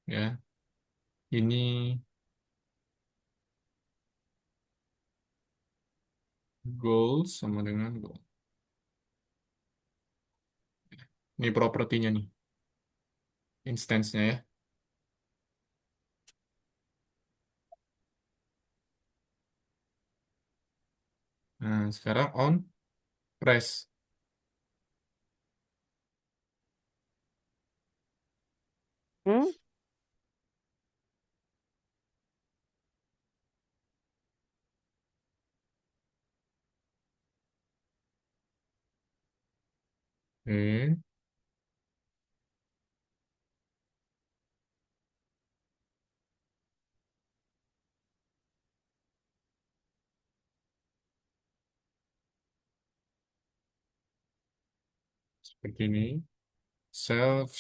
Ya, ini goals sama dengan goal. Ini propertinya nih, instance-nya ya. Nah, sekarang on press. Hmm? Oke, seperti ini. Self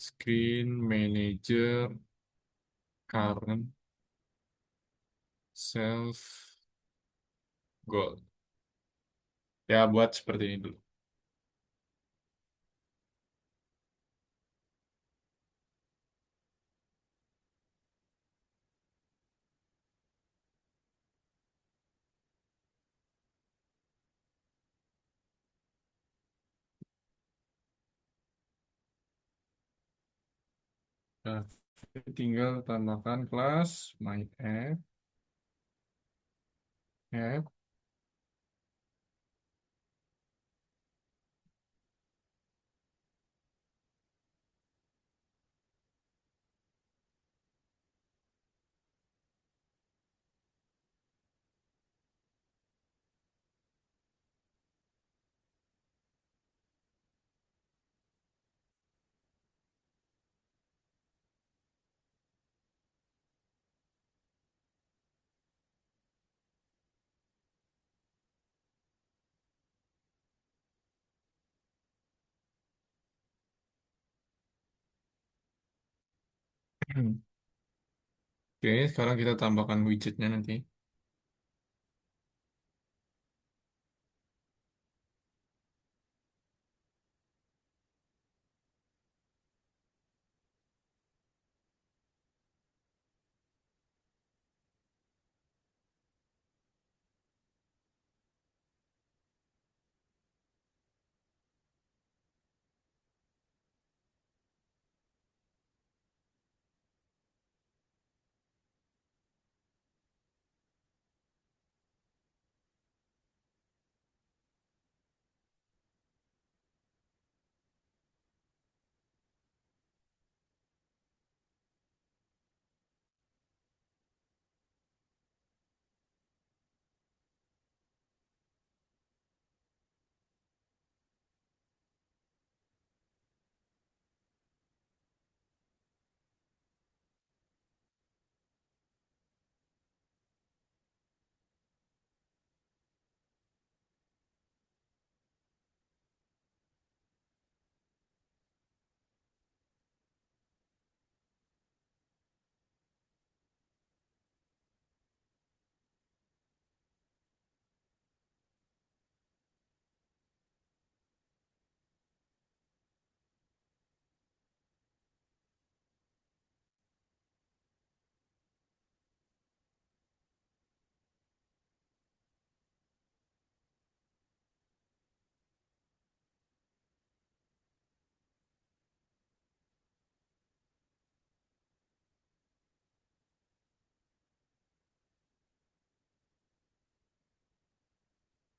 screen manager current self goal. Ya, buat seperti ini dulu. Nah, tinggal tambahkan kelas my app. Oke, sekarang kita tambahkan widgetnya nanti.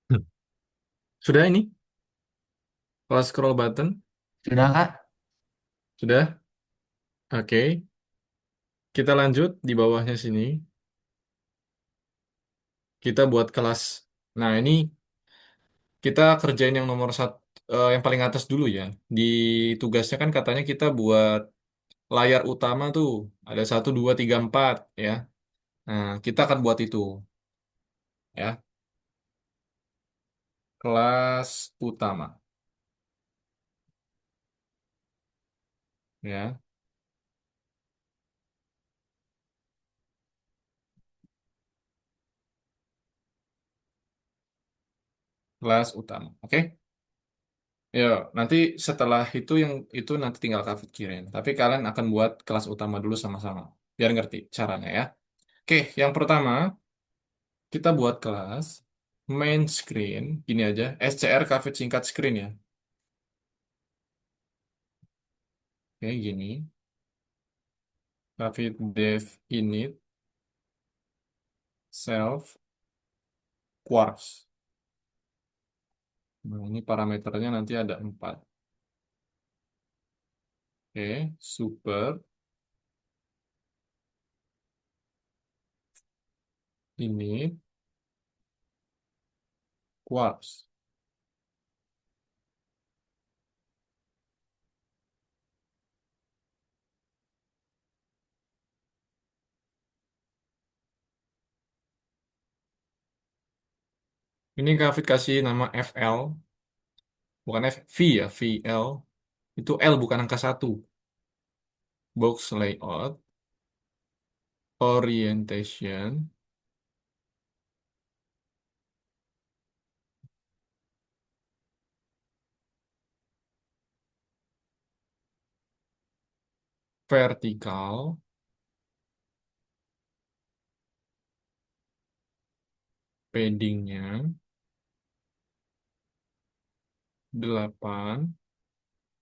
Hmm. Sudah ini? Kelas scroll button? Sudah, Kak? Sudah? Oke. Kita lanjut di bawahnya sini. Kita buat kelas. Nah, ini kita kerjain yang nomor satu, yang paling atas dulu ya. Di tugasnya kan katanya kita buat layar utama tuh. Ada satu, dua, tiga, empat ya. Nah, kita akan buat itu ya. Kelas utama ya. Kelas utama. Oke. Ya, nanti setelah itu yang itu nanti tinggal Kak pikirin. Tapi kalian akan buat kelas utama dulu sama-sama. Biar ngerti caranya ya. Oke, yang pertama kita buat kelas main screen. Gini aja, SCR Cafe singkat screen ya. Oke, gini. Cafe dev init self quarks. Nah, ini parameternya nanti ada 4. Oke, super init quarks. Ini Kak kasih nama FL, bukan V ya, VL. Itu L bukan angka satu. Box layout, orientation, vertikal, paddingnya 8,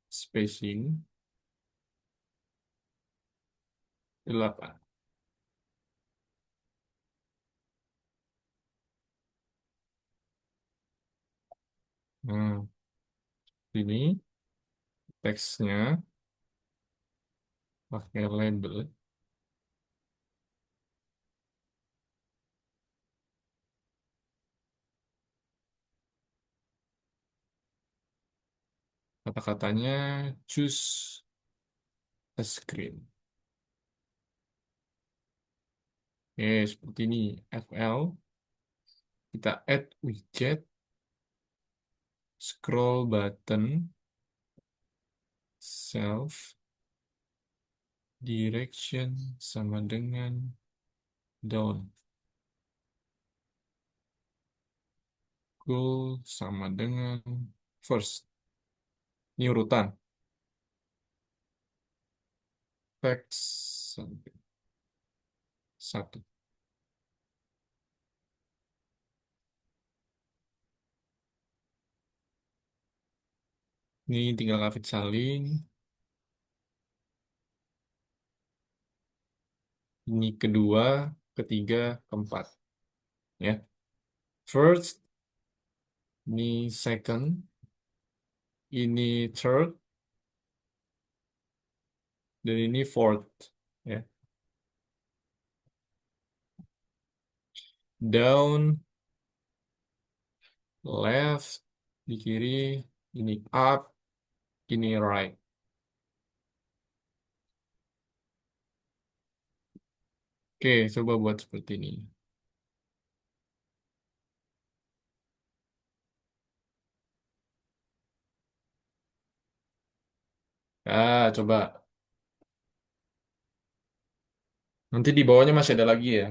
spacing 8. Nah, ini teksnya pakai label. Kata-katanya choose a screen. Oke, seperti ini. FL. Kita add widget. Scroll button. Self. Direction sama dengan down. Goal sama dengan first. Ini urutan. Text sampai satu. Ini tinggal hafid salin. Ini kedua, ketiga, keempat. Ya. First, ini second, ini third, dan ini fourth. Ya. Down, left, di kiri, ini up, ini right. Oke, coba buat seperti ini. Coba. Nanti di bawahnya masih ada lagi ya.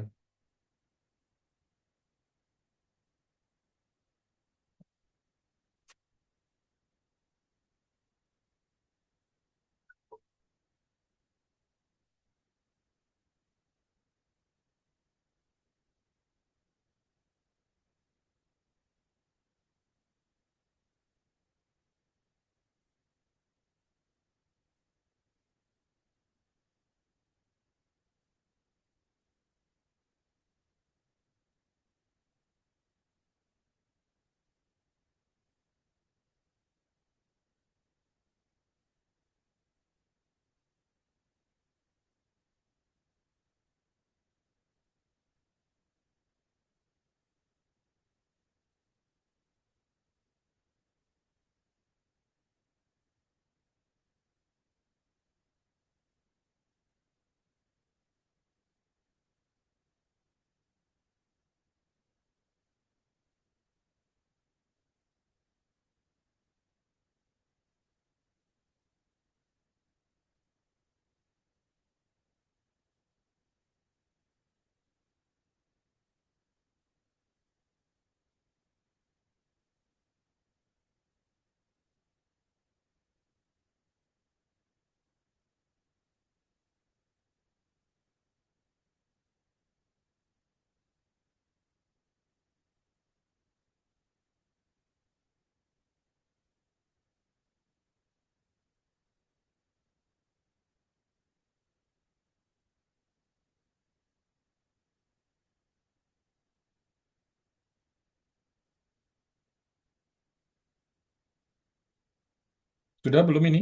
Sudah belum ini?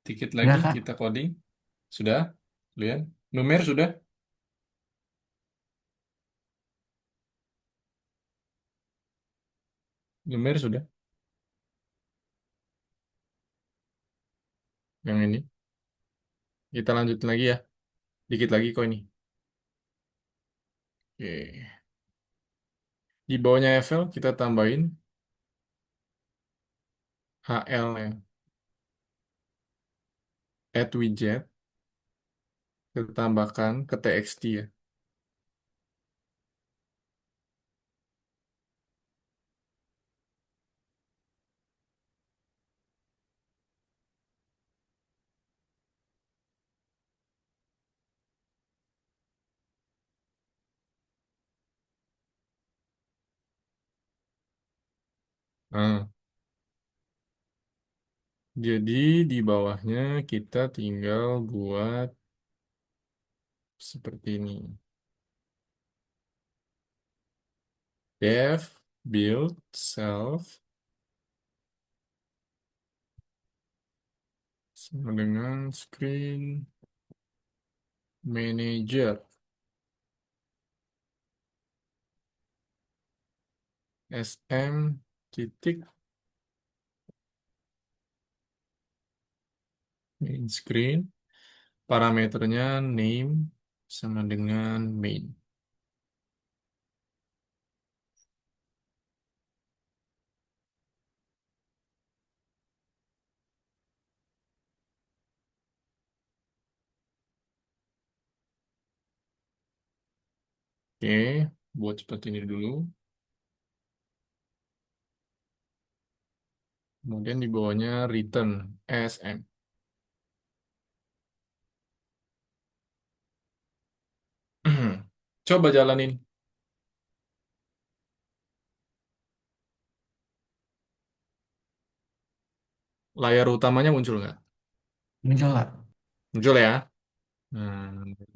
Dikit lagi Enggak, Kak. kita coding. Sudah? Lihat. Numer sudah? Numer sudah? Yang ini. Kita lanjutin lagi ya. Dikit lagi kok ini. Oke. Di bawahnya FL kita tambahin HL-nya. Add widget. Kita tambahkan ke TXT ya. Nah, Jadi di bawahnya kita tinggal buat seperti ini. Dev, build, self, sama dengan screen manager. SM titik main screen. Parameternya name sama dengan main. Oke, buat seperti ini dulu. Kemudian di bawahnya return SM. Coba jalanin. Layar utamanya muncul nggak? Muncul nggak? Muncul ya.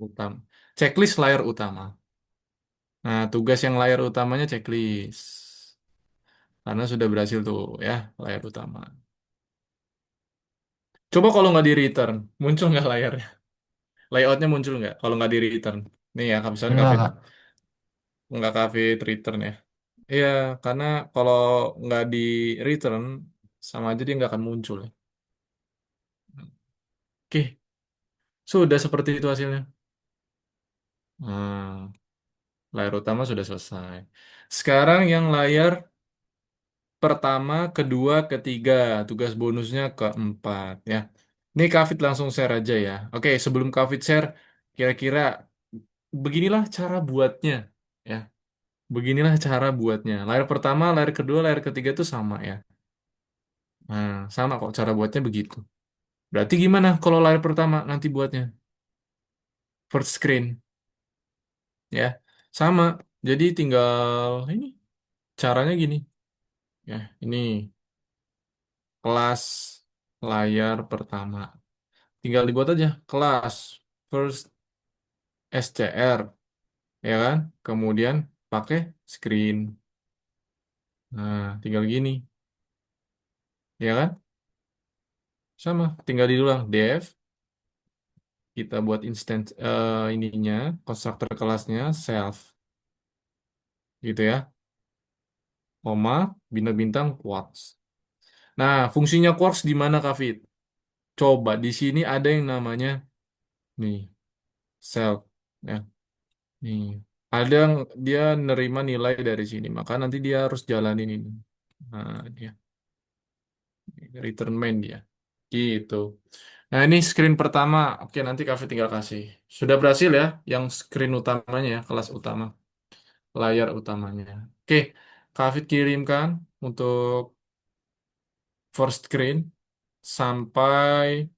Utama. Checklist layar utama. Nah, tugas yang layar utamanya checklist. Karena sudah berhasil tuh ya, layar utama. Coba kalau nggak di return, muncul nggak layarnya? Layoutnya muncul nggak kalau nggak di return? Nih ya, misalnya Enggak, Kavit, Kak. nggak Kavit return ya. Iya, karena kalau nggak di return, sama aja dia nggak akan muncul ya. Oke, sudah seperti itu hasilnya. Hmm, layar utama sudah selesai. Sekarang yang layar pertama, kedua, ketiga, tugas bonusnya keempat ya. Ini Kavit langsung share aja ya. Oke, sebelum Kavit share, kira-kira beginilah cara buatnya ya. Beginilah cara buatnya. Layar pertama, layar kedua, layar ketiga itu sama ya. Nah, sama kok cara buatnya begitu. Berarti gimana kalau layar pertama nanti buatnya? First screen ya. Sama. Jadi tinggal ini caranya gini ya. Ini kelas layar pertama. Tinggal dibuat aja kelas first SCR ya kan. Kemudian pakai screen. Nah, tinggal gini ya kan? Sama, tinggal diulang dev kita buat instance ininya konstruktor kelasnya self gitu ya. Koma bintang-bintang quartz. Nah, fungsinya quartz di mana Kak Fit? Coba di sini ada yang namanya nih self ya. Nih, ada yang dia nerima nilai dari sini, maka nanti dia harus jalanin ini. Nah, dia return main dia. Gitu. Nah, ini screen pertama. Oke, nanti Kak Fit tinggal kasih. Sudah berhasil ya yang screen utamanya ya, kelas utama, layar utamanya. Oke, Kak Fit kirimkan untuk first screen sampai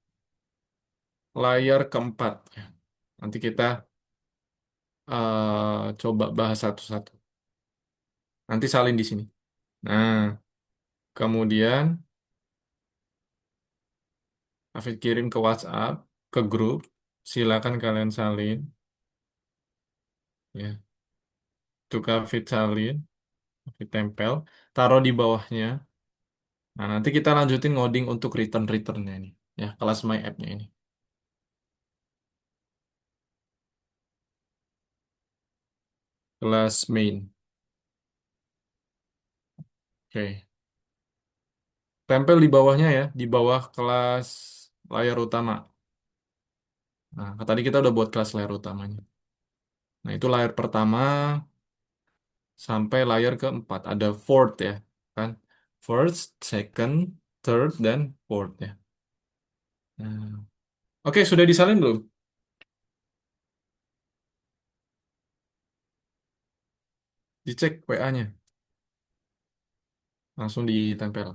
layar keempat. Ya. Nanti kita coba bahas satu-satu. Nanti salin di sini. Nah, kemudian Hafid kirim ke WhatsApp, ke grup. Silakan kalian salin. Ya, itu Hafid salin, Hafid tempel, taruh di bawahnya. Nah, nanti kita lanjutin ngoding untuk return-returnnya ini. Ya, kelas My App-nya ini. Kelas main. Oke. Tempel di bawahnya ya, di bawah kelas layar utama. Nah, tadi kita udah buat kelas layar utamanya. Nah, itu layar pertama sampai layar keempat. Ada fourth ya, kan? First, second, third, dan fourth ya. Nah, oke, sudah disalin belum? Dicek WA-nya. Langsung ditempel.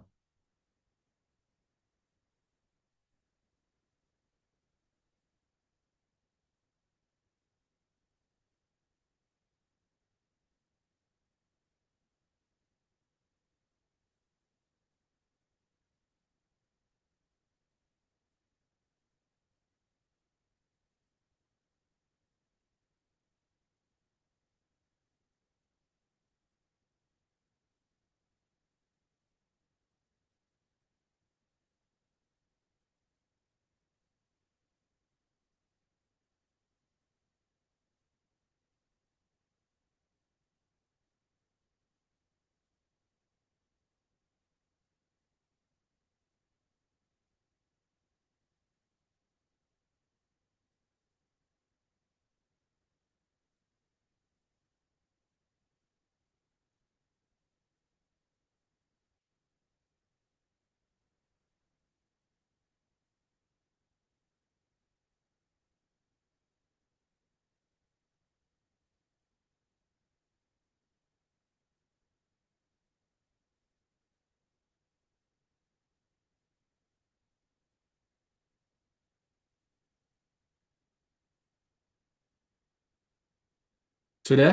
Sudah?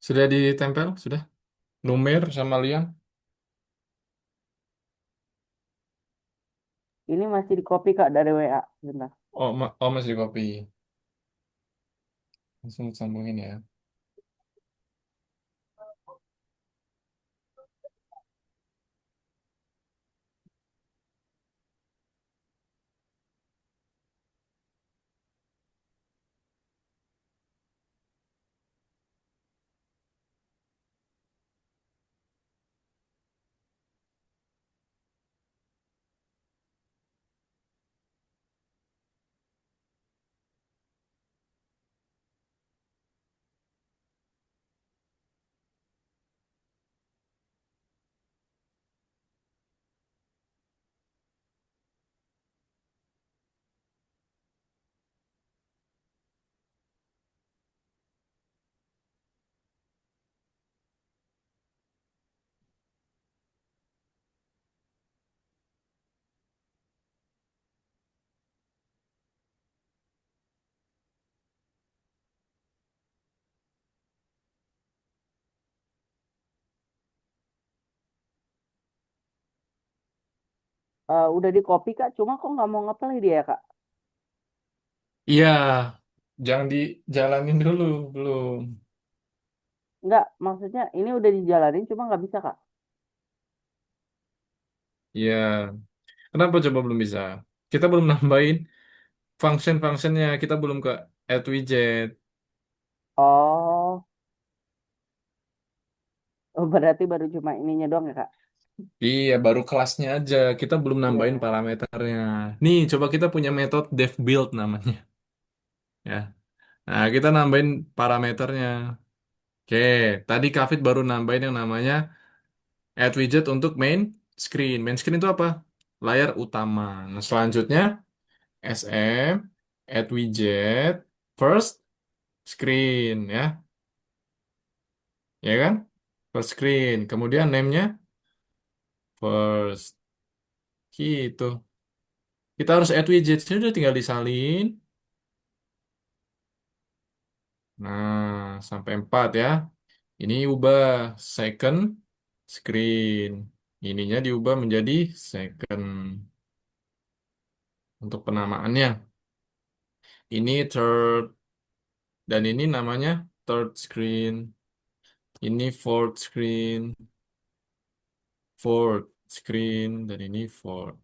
Sudah ditempel? Sudah? Numer sama Lian? Ini masih di copy Kak dari WA. Bentar. Oh, oh masih di copy. Langsung sambungin ya. Udah di copy Kak, cuma kok nggak mau ngeplay dia ya Kak? Iya, jangan dijalanin dulu, belum. Nggak, maksudnya ini udah dijalanin cuma nggak bisa Kak. Iya, kenapa coba belum bisa? Kita belum nambahin function-functionnya, kita belum ke add widget. Oh, oh berarti baru cuma ininya doang ya Kak? Iya, baru kelasnya aja. Kita belum nambahin Iya. parameternya. Nih, coba kita punya metode dev build namanya. Ya. Nah, kita nambahin parameternya. Oke, tadi Kavit baru nambahin yang namanya add widget untuk main screen. Main screen itu apa? Layar utama. Nah, selanjutnya SM add widget first screen ya. Ya kan? First screen. Kemudian name-nya first. Gitu. Kita harus add widget. Sudah tinggal disalin. Nah, sampai 4 ya. Ini ubah second screen. Ininya diubah menjadi second untuk penamaannya. Ini third dan ini namanya third screen. Ini fourth screen dan ini fourth.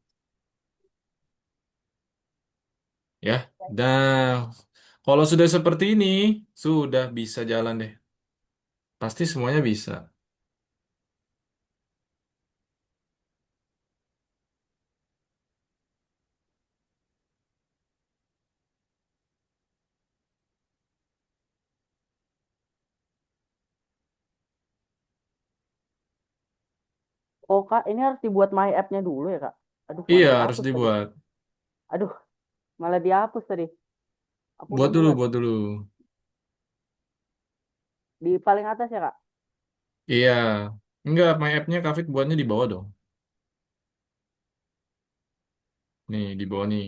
Ya, dah. Kalau sudah seperti ini, sudah bisa jalan deh. Pasti semuanya bisa. Oh Kak, ini harus dibuat my app-nya dulu ya Kak? Aduh, Iya, malah harus dihapus tadi. dibuat. Aduh, malah dihapus tadi. Aku udah Buat dulu, buat. buat dulu. Di paling atas ya Kak? Iya. Enggak, my app-nya Kavit buatnya di bawah dong. Nih, di bawah nih.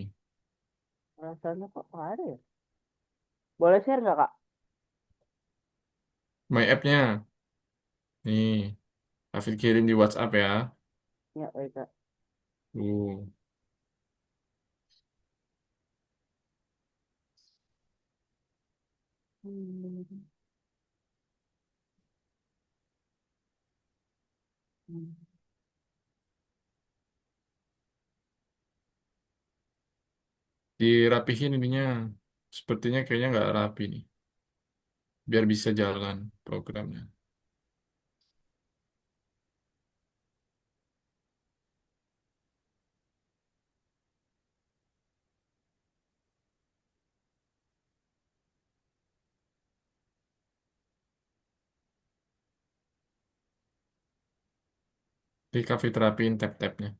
Rasanya kok nggak ada ya? Boleh share nggak Kak? My app-nya. Nih, Kavit kirim di WhatsApp ya. Ya, baik Kak. Uh. Hmm. Hmm. Dirapihin ininya. Sepertinya kayaknya nggak rapi nih. Biar bisa jalan programnya. Di Kavit rapiin tab-tabnya.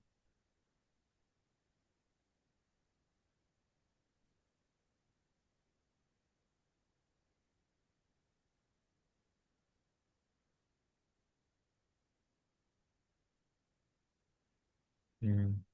Hmm.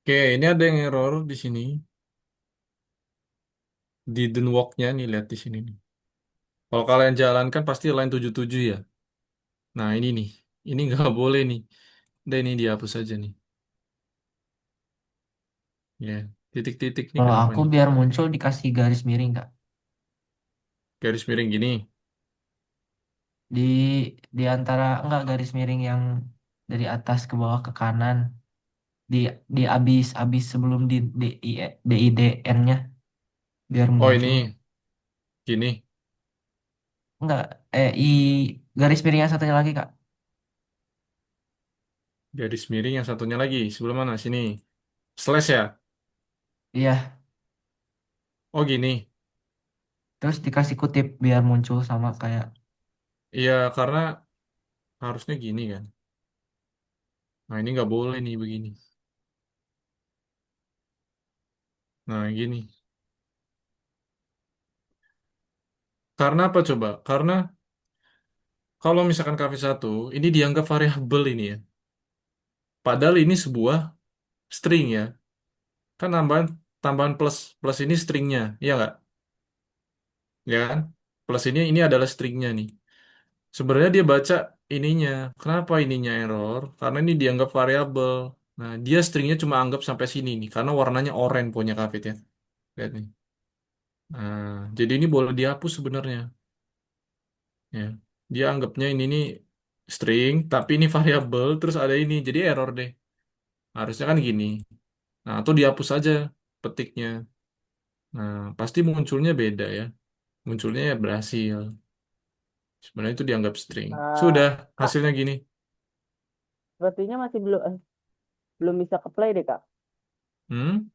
Oke, ini ada yang error di sini. Didn't walk-nya nih, lihat di sini nih. Kalau kalian jalankan pasti line 77 ya. Nah, ini nih. Ini nggak boleh nih. Dan ini dihapus aja nih. Ya, titik-titik nih Kalau kenapa aku nih? biar muncul dikasih garis miring Kak. Garis miring gini. Di di antara enggak garis miring yang dari atas ke bawah ke kanan. Di di abis sebelum di DIDN-nya biar Oh, muncul. ini gini. Enggak, i garis miring yang satunya lagi Kak. Garis miring yang satunya lagi. Sebelah mana? Sini. Slash ya? Iya, Oh, gini. terus dikasih kutip biar muncul sama kayak Iya, karena harusnya gini kan. Nah, ini nggak boleh nih begini. Nah, gini. Karena apa coba? Karena kalau misalkan kv satu ini dianggap variabel ini ya. Padahal ini sebuah string ya. Kan tambahan tambahan plus plus ini stringnya, iya nggak? Ya kan? Plus ini adalah stringnya nih. Sebenarnya dia baca ininya. Kenapa ininya error? Karena ini dianggap variabel. Nah, dia stringnya cuma anggap sampai sini nih, karena warnanya oranye punya Kavit ya. Lihat nih. Nah, jadi ini boleh dihapus sebenarnya. Ya, dia anggapnya ini nih string, tapi ini variabel, terus ada ini, jadi error deh. Harusnya kan gini. Nah, atau dihapus aja petiknya. Nah, pasti munculnya beda ya. Munculnya ya berhasil. Sebenarnya itu dianggap string. Eh, Sudah, Kak, hasilnya gini. sepertinya masih belum bisa ke play deh Kak. Hmm?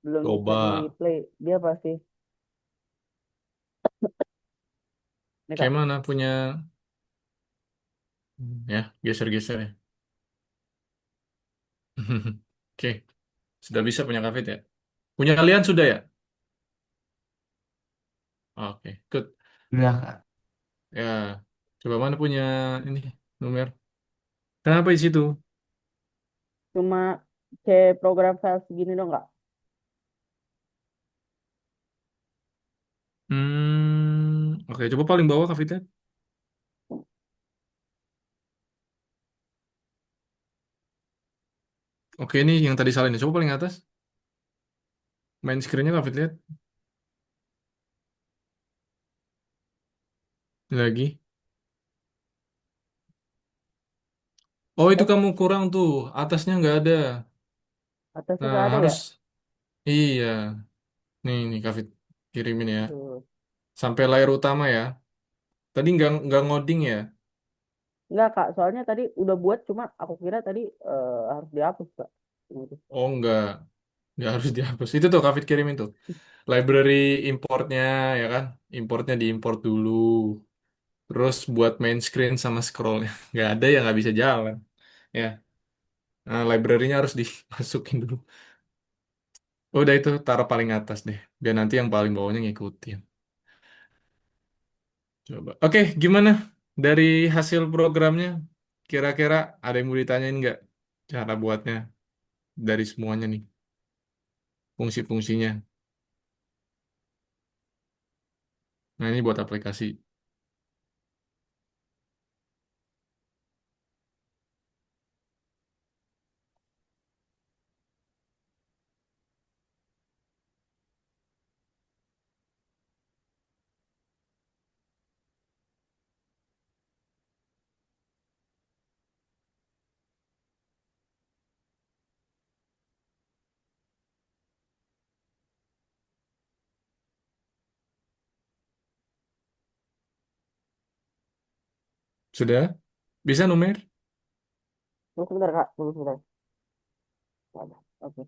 Belum bisa di Coba. play. Dia pasti. Nih Kak, Kayak mana punya... Ya, geser-geser ya. Oke, sudah bisa punya Kavit ya. Punya kalian sudah ya? Oke, good. udah Kak. Ya, coba mana punya ini, Numer. Kenapa di situ? cuma C program file segini dong Kak. Oke, coba paling bawah Kavitnya. Oke, ini yang tadi salah ini. Coba paling atas. Main screen-nya Kavit lihat. Lagi. Oh, itu Eh, kamu kurang tuh. Atasnya nggak ada. atasnya Nah, nggak ada ya? harus... Iya. Nih Kavit. Kirimin ya. Tuh. Sampai layar utama ya. Tadi nggak ngoding ya? Enggak Kak, soalnya tadi udah buat cuma aku kira tadi harus dihapus Kak. Gitu. Oh, nggak harus dihapus. Itu tuh Kavit kirimin tuh. Library importnya ya kan. Importnya diimport dulu. Terus buat main screen sama scrollnya. Nggak ada ya nggak bisa jalan. Ya. Nah, library-nya harus dimasukin dulu. Udah itu taruh paling atas deh. Biar nanti yang paling bawahnya ngikutin. Coba. Oke, gimana dari hasil programnya? Kira-kira ada yang mau ditanyain nggak? Cara buatnya dari semuanya nih. Fungsi-fungsinya. Nah, ini buat aplikasi. Sudah? Bisa Numer? Tunggu sebentar Kak, tunggu sebentar. Ada. Oke.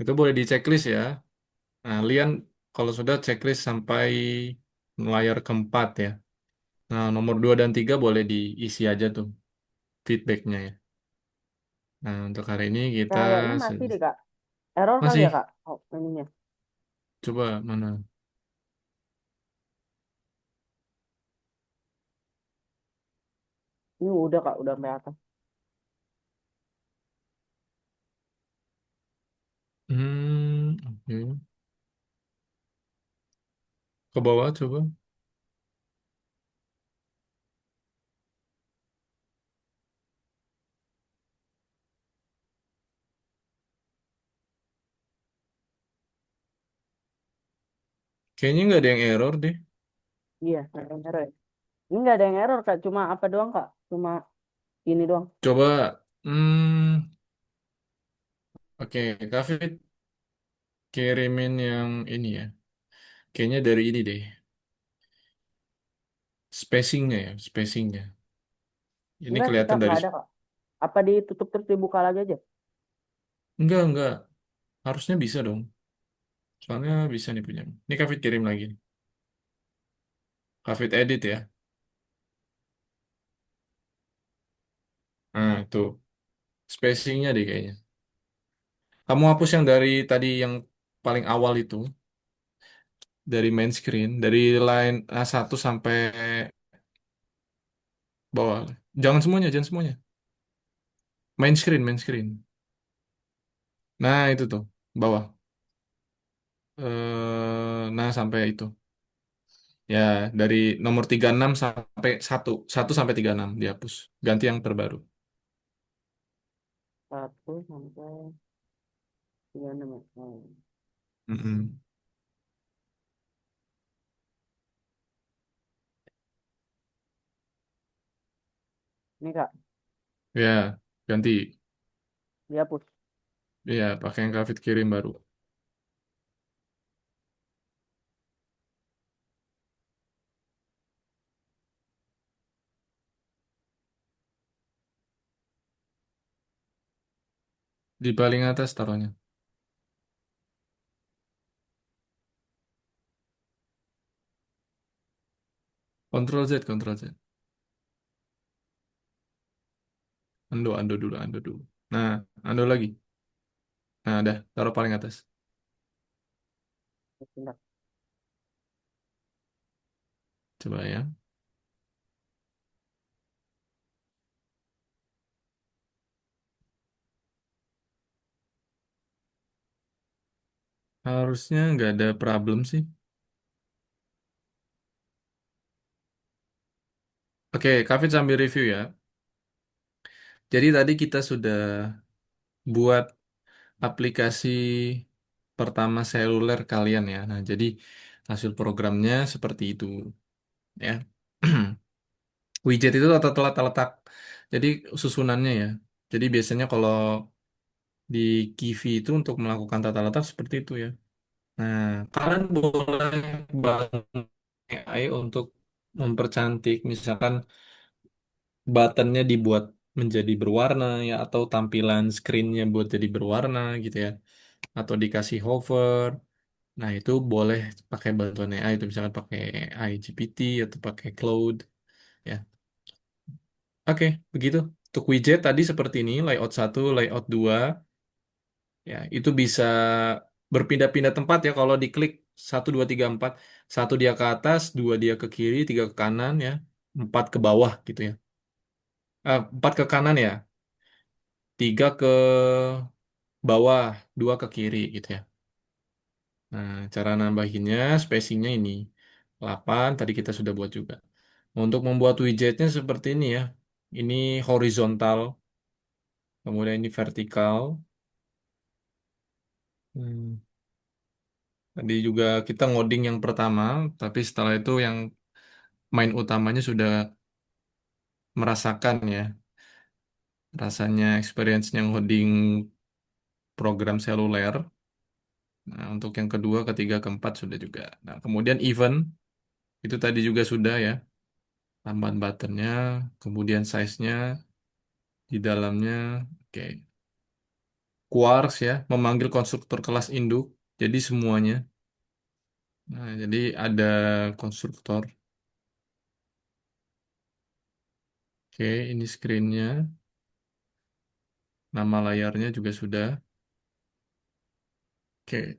Itu boleh di checklist ya. Nah, Lian kalau sudah checklist sampai layar keempat ya. Nah, nomor 2 dan 3 boleh diisi aja tuh feedbacknya ya. Nah, untuk hari ini kita Kayaknya masih deh Kak. Error kali ya masih Kak? Oh, ininya. coba mana? Ini udah kak, udah sampai atas. Oke. Ke bawah coba. Kayaknya nggak ada yang error deh. Iya, nggak ada yang error ya. Ini nggak ada yang error kak, cuma apa doang kak? Cuma ini doang. Coba, oke, Kak kirimin yang ini ya. Kayaknya dari ini deh, spacingnya ya, spacingnya. Ini Enggak sih kelihatan kak, dari, nggak ada kak. Apa ditutup terus dibuka lagi aja? enggak, harusnya bisa dong. Soalnya bisa nih punya. Ini Kak kirim lagi. Kak edit ya. Nah, itu spacingnya deh kayaknya. Kamu hapus yang dari tadi yang paling awal itu, dari main screen, dari line A1 sampai bawah. Jangan semuanya. Main screen, main screen. Nah, itu tuh, bawah. Nah, sampai itu. Ya, dari nomor 36 sampai 1 sampai 36 dihapus. Ganti yang terbaru. 1 sampai 36. Oh. Mm-mm. Ini kak, Ya, ganti. dihapus. Ya, pakai yang Kak kirim baru. Di paling atas taruhnya. Ctrl Z, Ctrl Z. Undo dulu. Nah, undo lagi. Nah, udah, taruh paling atas. Bentar. Coba ya. Harusnya nggak ada problem sih. Oke, Kak sambil review ya. Jadi tadi kita sudah buat aplikasi pertama seluler kalian ya. Nah, jadi hasil programnya seperti itu ya. Widget itu terletak. Jadi susunannya ya. Jadi biasanya kalau di Kivi itu untuk melakukan tata letak seperti itu ya. Nah, kalian boleh bangun AI untuk mempercantik, misalkan buttonnya dibuat menjadi berwarna ya, atau tampilan screennya buat jadi berwarna gitu ya, atau dikasih hover. Nah, itu boleh pakai bantuan AI itu misalkan pakai AI GPT atau pakai Claude ya. Oke, begitu. Untuk widget tadi seperti ini, layout 1, layout 2 ya, itu bisa berpindah-pindah tempat ya kalau diklik 1, 2, 3, 4. Satu dia ke atas, dua dia ke kiri, tiga ke kanan ya, empat ke bawah gitu ya. Empat ke kanan ya, tiga ke bawah, dua ke kiri gitu ya. Nah, cara nambahinnya, spacingnya ini 8 tadi kita sudah buat juga. Untuk membuat widgetnya seperti ini ya. Ini horizontal, kemudian ini vertikal. Hmm, Tadi juga kita ngoding yang pertama, tapi setelah itu yang main utamanya sudah merasakan ya, rasanya experience-nya ngoding program seluler. Nah, untuk yang kedua, ketiga, keempat sudah juga. Nah, kemudian event, itu tadi juga sudah ya, tambahan buttonnya, kemudian size-nya, di dalamnya, oke. Quarks ya, memanggil konstruktor kelas induk, jadi semuanya. Nah, jadi ada konstruktor. Oke, ini screen-nya, nama layarnya juga sudah. Oke,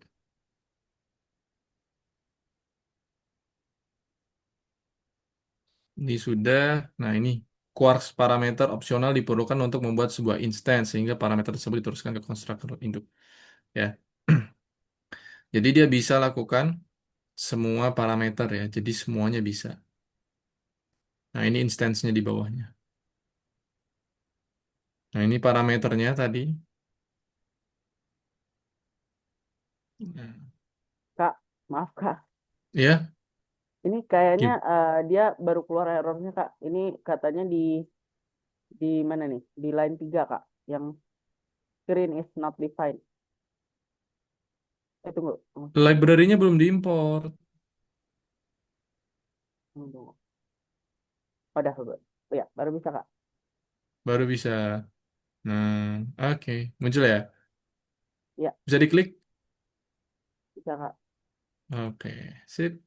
ini sudah. Nah, ini Quarks parameter opsional diperlukan untuk membuat sebuah instance sehingga parameter tersebut diteruskan ke konstruktor induk. Ya. Jadi dia bisa lakukan semua parameter ya. Jadi semuanya bisa. Nah, ini instance-nya di bawahnya. Nah, ini parameternya tadi. Nah, Kak, maaf Kak. ya, Ini kayaknya gim- dia baru keluar errornya Kak. Ini katanya di mana nih? Di line 3 Kak. Yang screen is not defined. Tunggu. library-nya belum diimport. Tunggu. Udah, udah. Oh ya, baru bisa Kak. Baru bisa. Nah, oke. Muncul ya. Ya, Bisa diklik. bisa Kak. Oke, sip.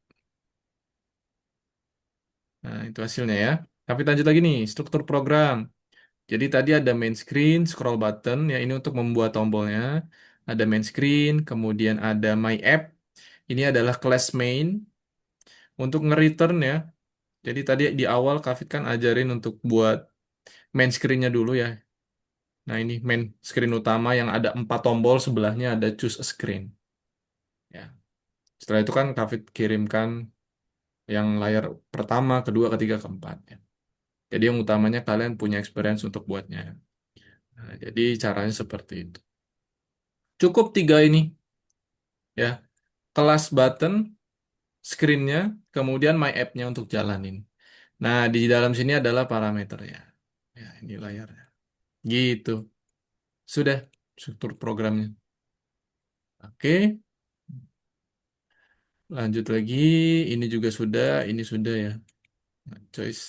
Nah, itu hasilnya ya. Tapi lanjut lagi nih, struktur program. Jadi tadi ada main screen, scroll button, ya ini untuk membuat tombolnya. Ada main screen, kemudian ada my app. Ini adalah class main untuk nge-return ya. Jadi tadi di awal Kafit kan ajarin untuk buat main screen-nya dulu ya. Nah ini main screen utama yang ada 4 tombol, sebelahnya ada choose a screen. Ya. Setelah itu kan Kafit kirimkan yang layar pertama, kedua, ketiga, keempat. Ya. Jadi yang utamanya kalian punya experience untuk buatnya. Nah, jadi caranya seperti itu. Cukup 3 ini ya. Kelas button, screen-nya, kemudian my app-nya untuk jalanin. Nah, di dalam sini adalah parameternya. Ya, ini layarnya. Gitu. Sudah struktur programnya. Oke, lanjut lagi. Ini juga sudah, ini sudah ya. Nah, choice.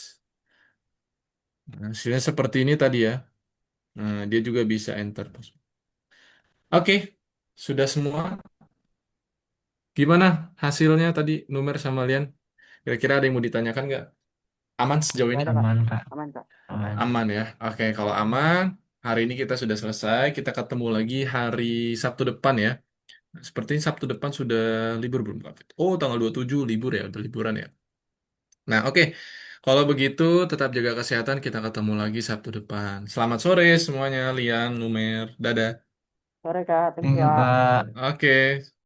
Nah, hasilnya seperti ini tadi ya. Nah, dia juga bisa enter. Oke, sudah semua. Gimana hasilnya tadi, Numer sama Lian? Kira-kira ada yang mau ditanyakan nggak? Aman sejauh Gak ini? ada Kak. Aman, Kak. Aman Kak. Aman. Aman ya. Oke, kalau aman, hari ini kita sudah selesai. Kita ketemu lagi hari Sabtu depan ya. Sepertinya Sabtu depan sudah libur belum, Kak Fit? Oh, tanggal 27 libur ya, udah liburan ya. Nah, oke. Kalau begitu, tetap jaga kesehatan. Kita ketemu lagi Sabtu depan. Selamat sore semuanya, Lian, Numer. Dadah. Sore Kak, thank Thank you you, Kak. Kak. Oke.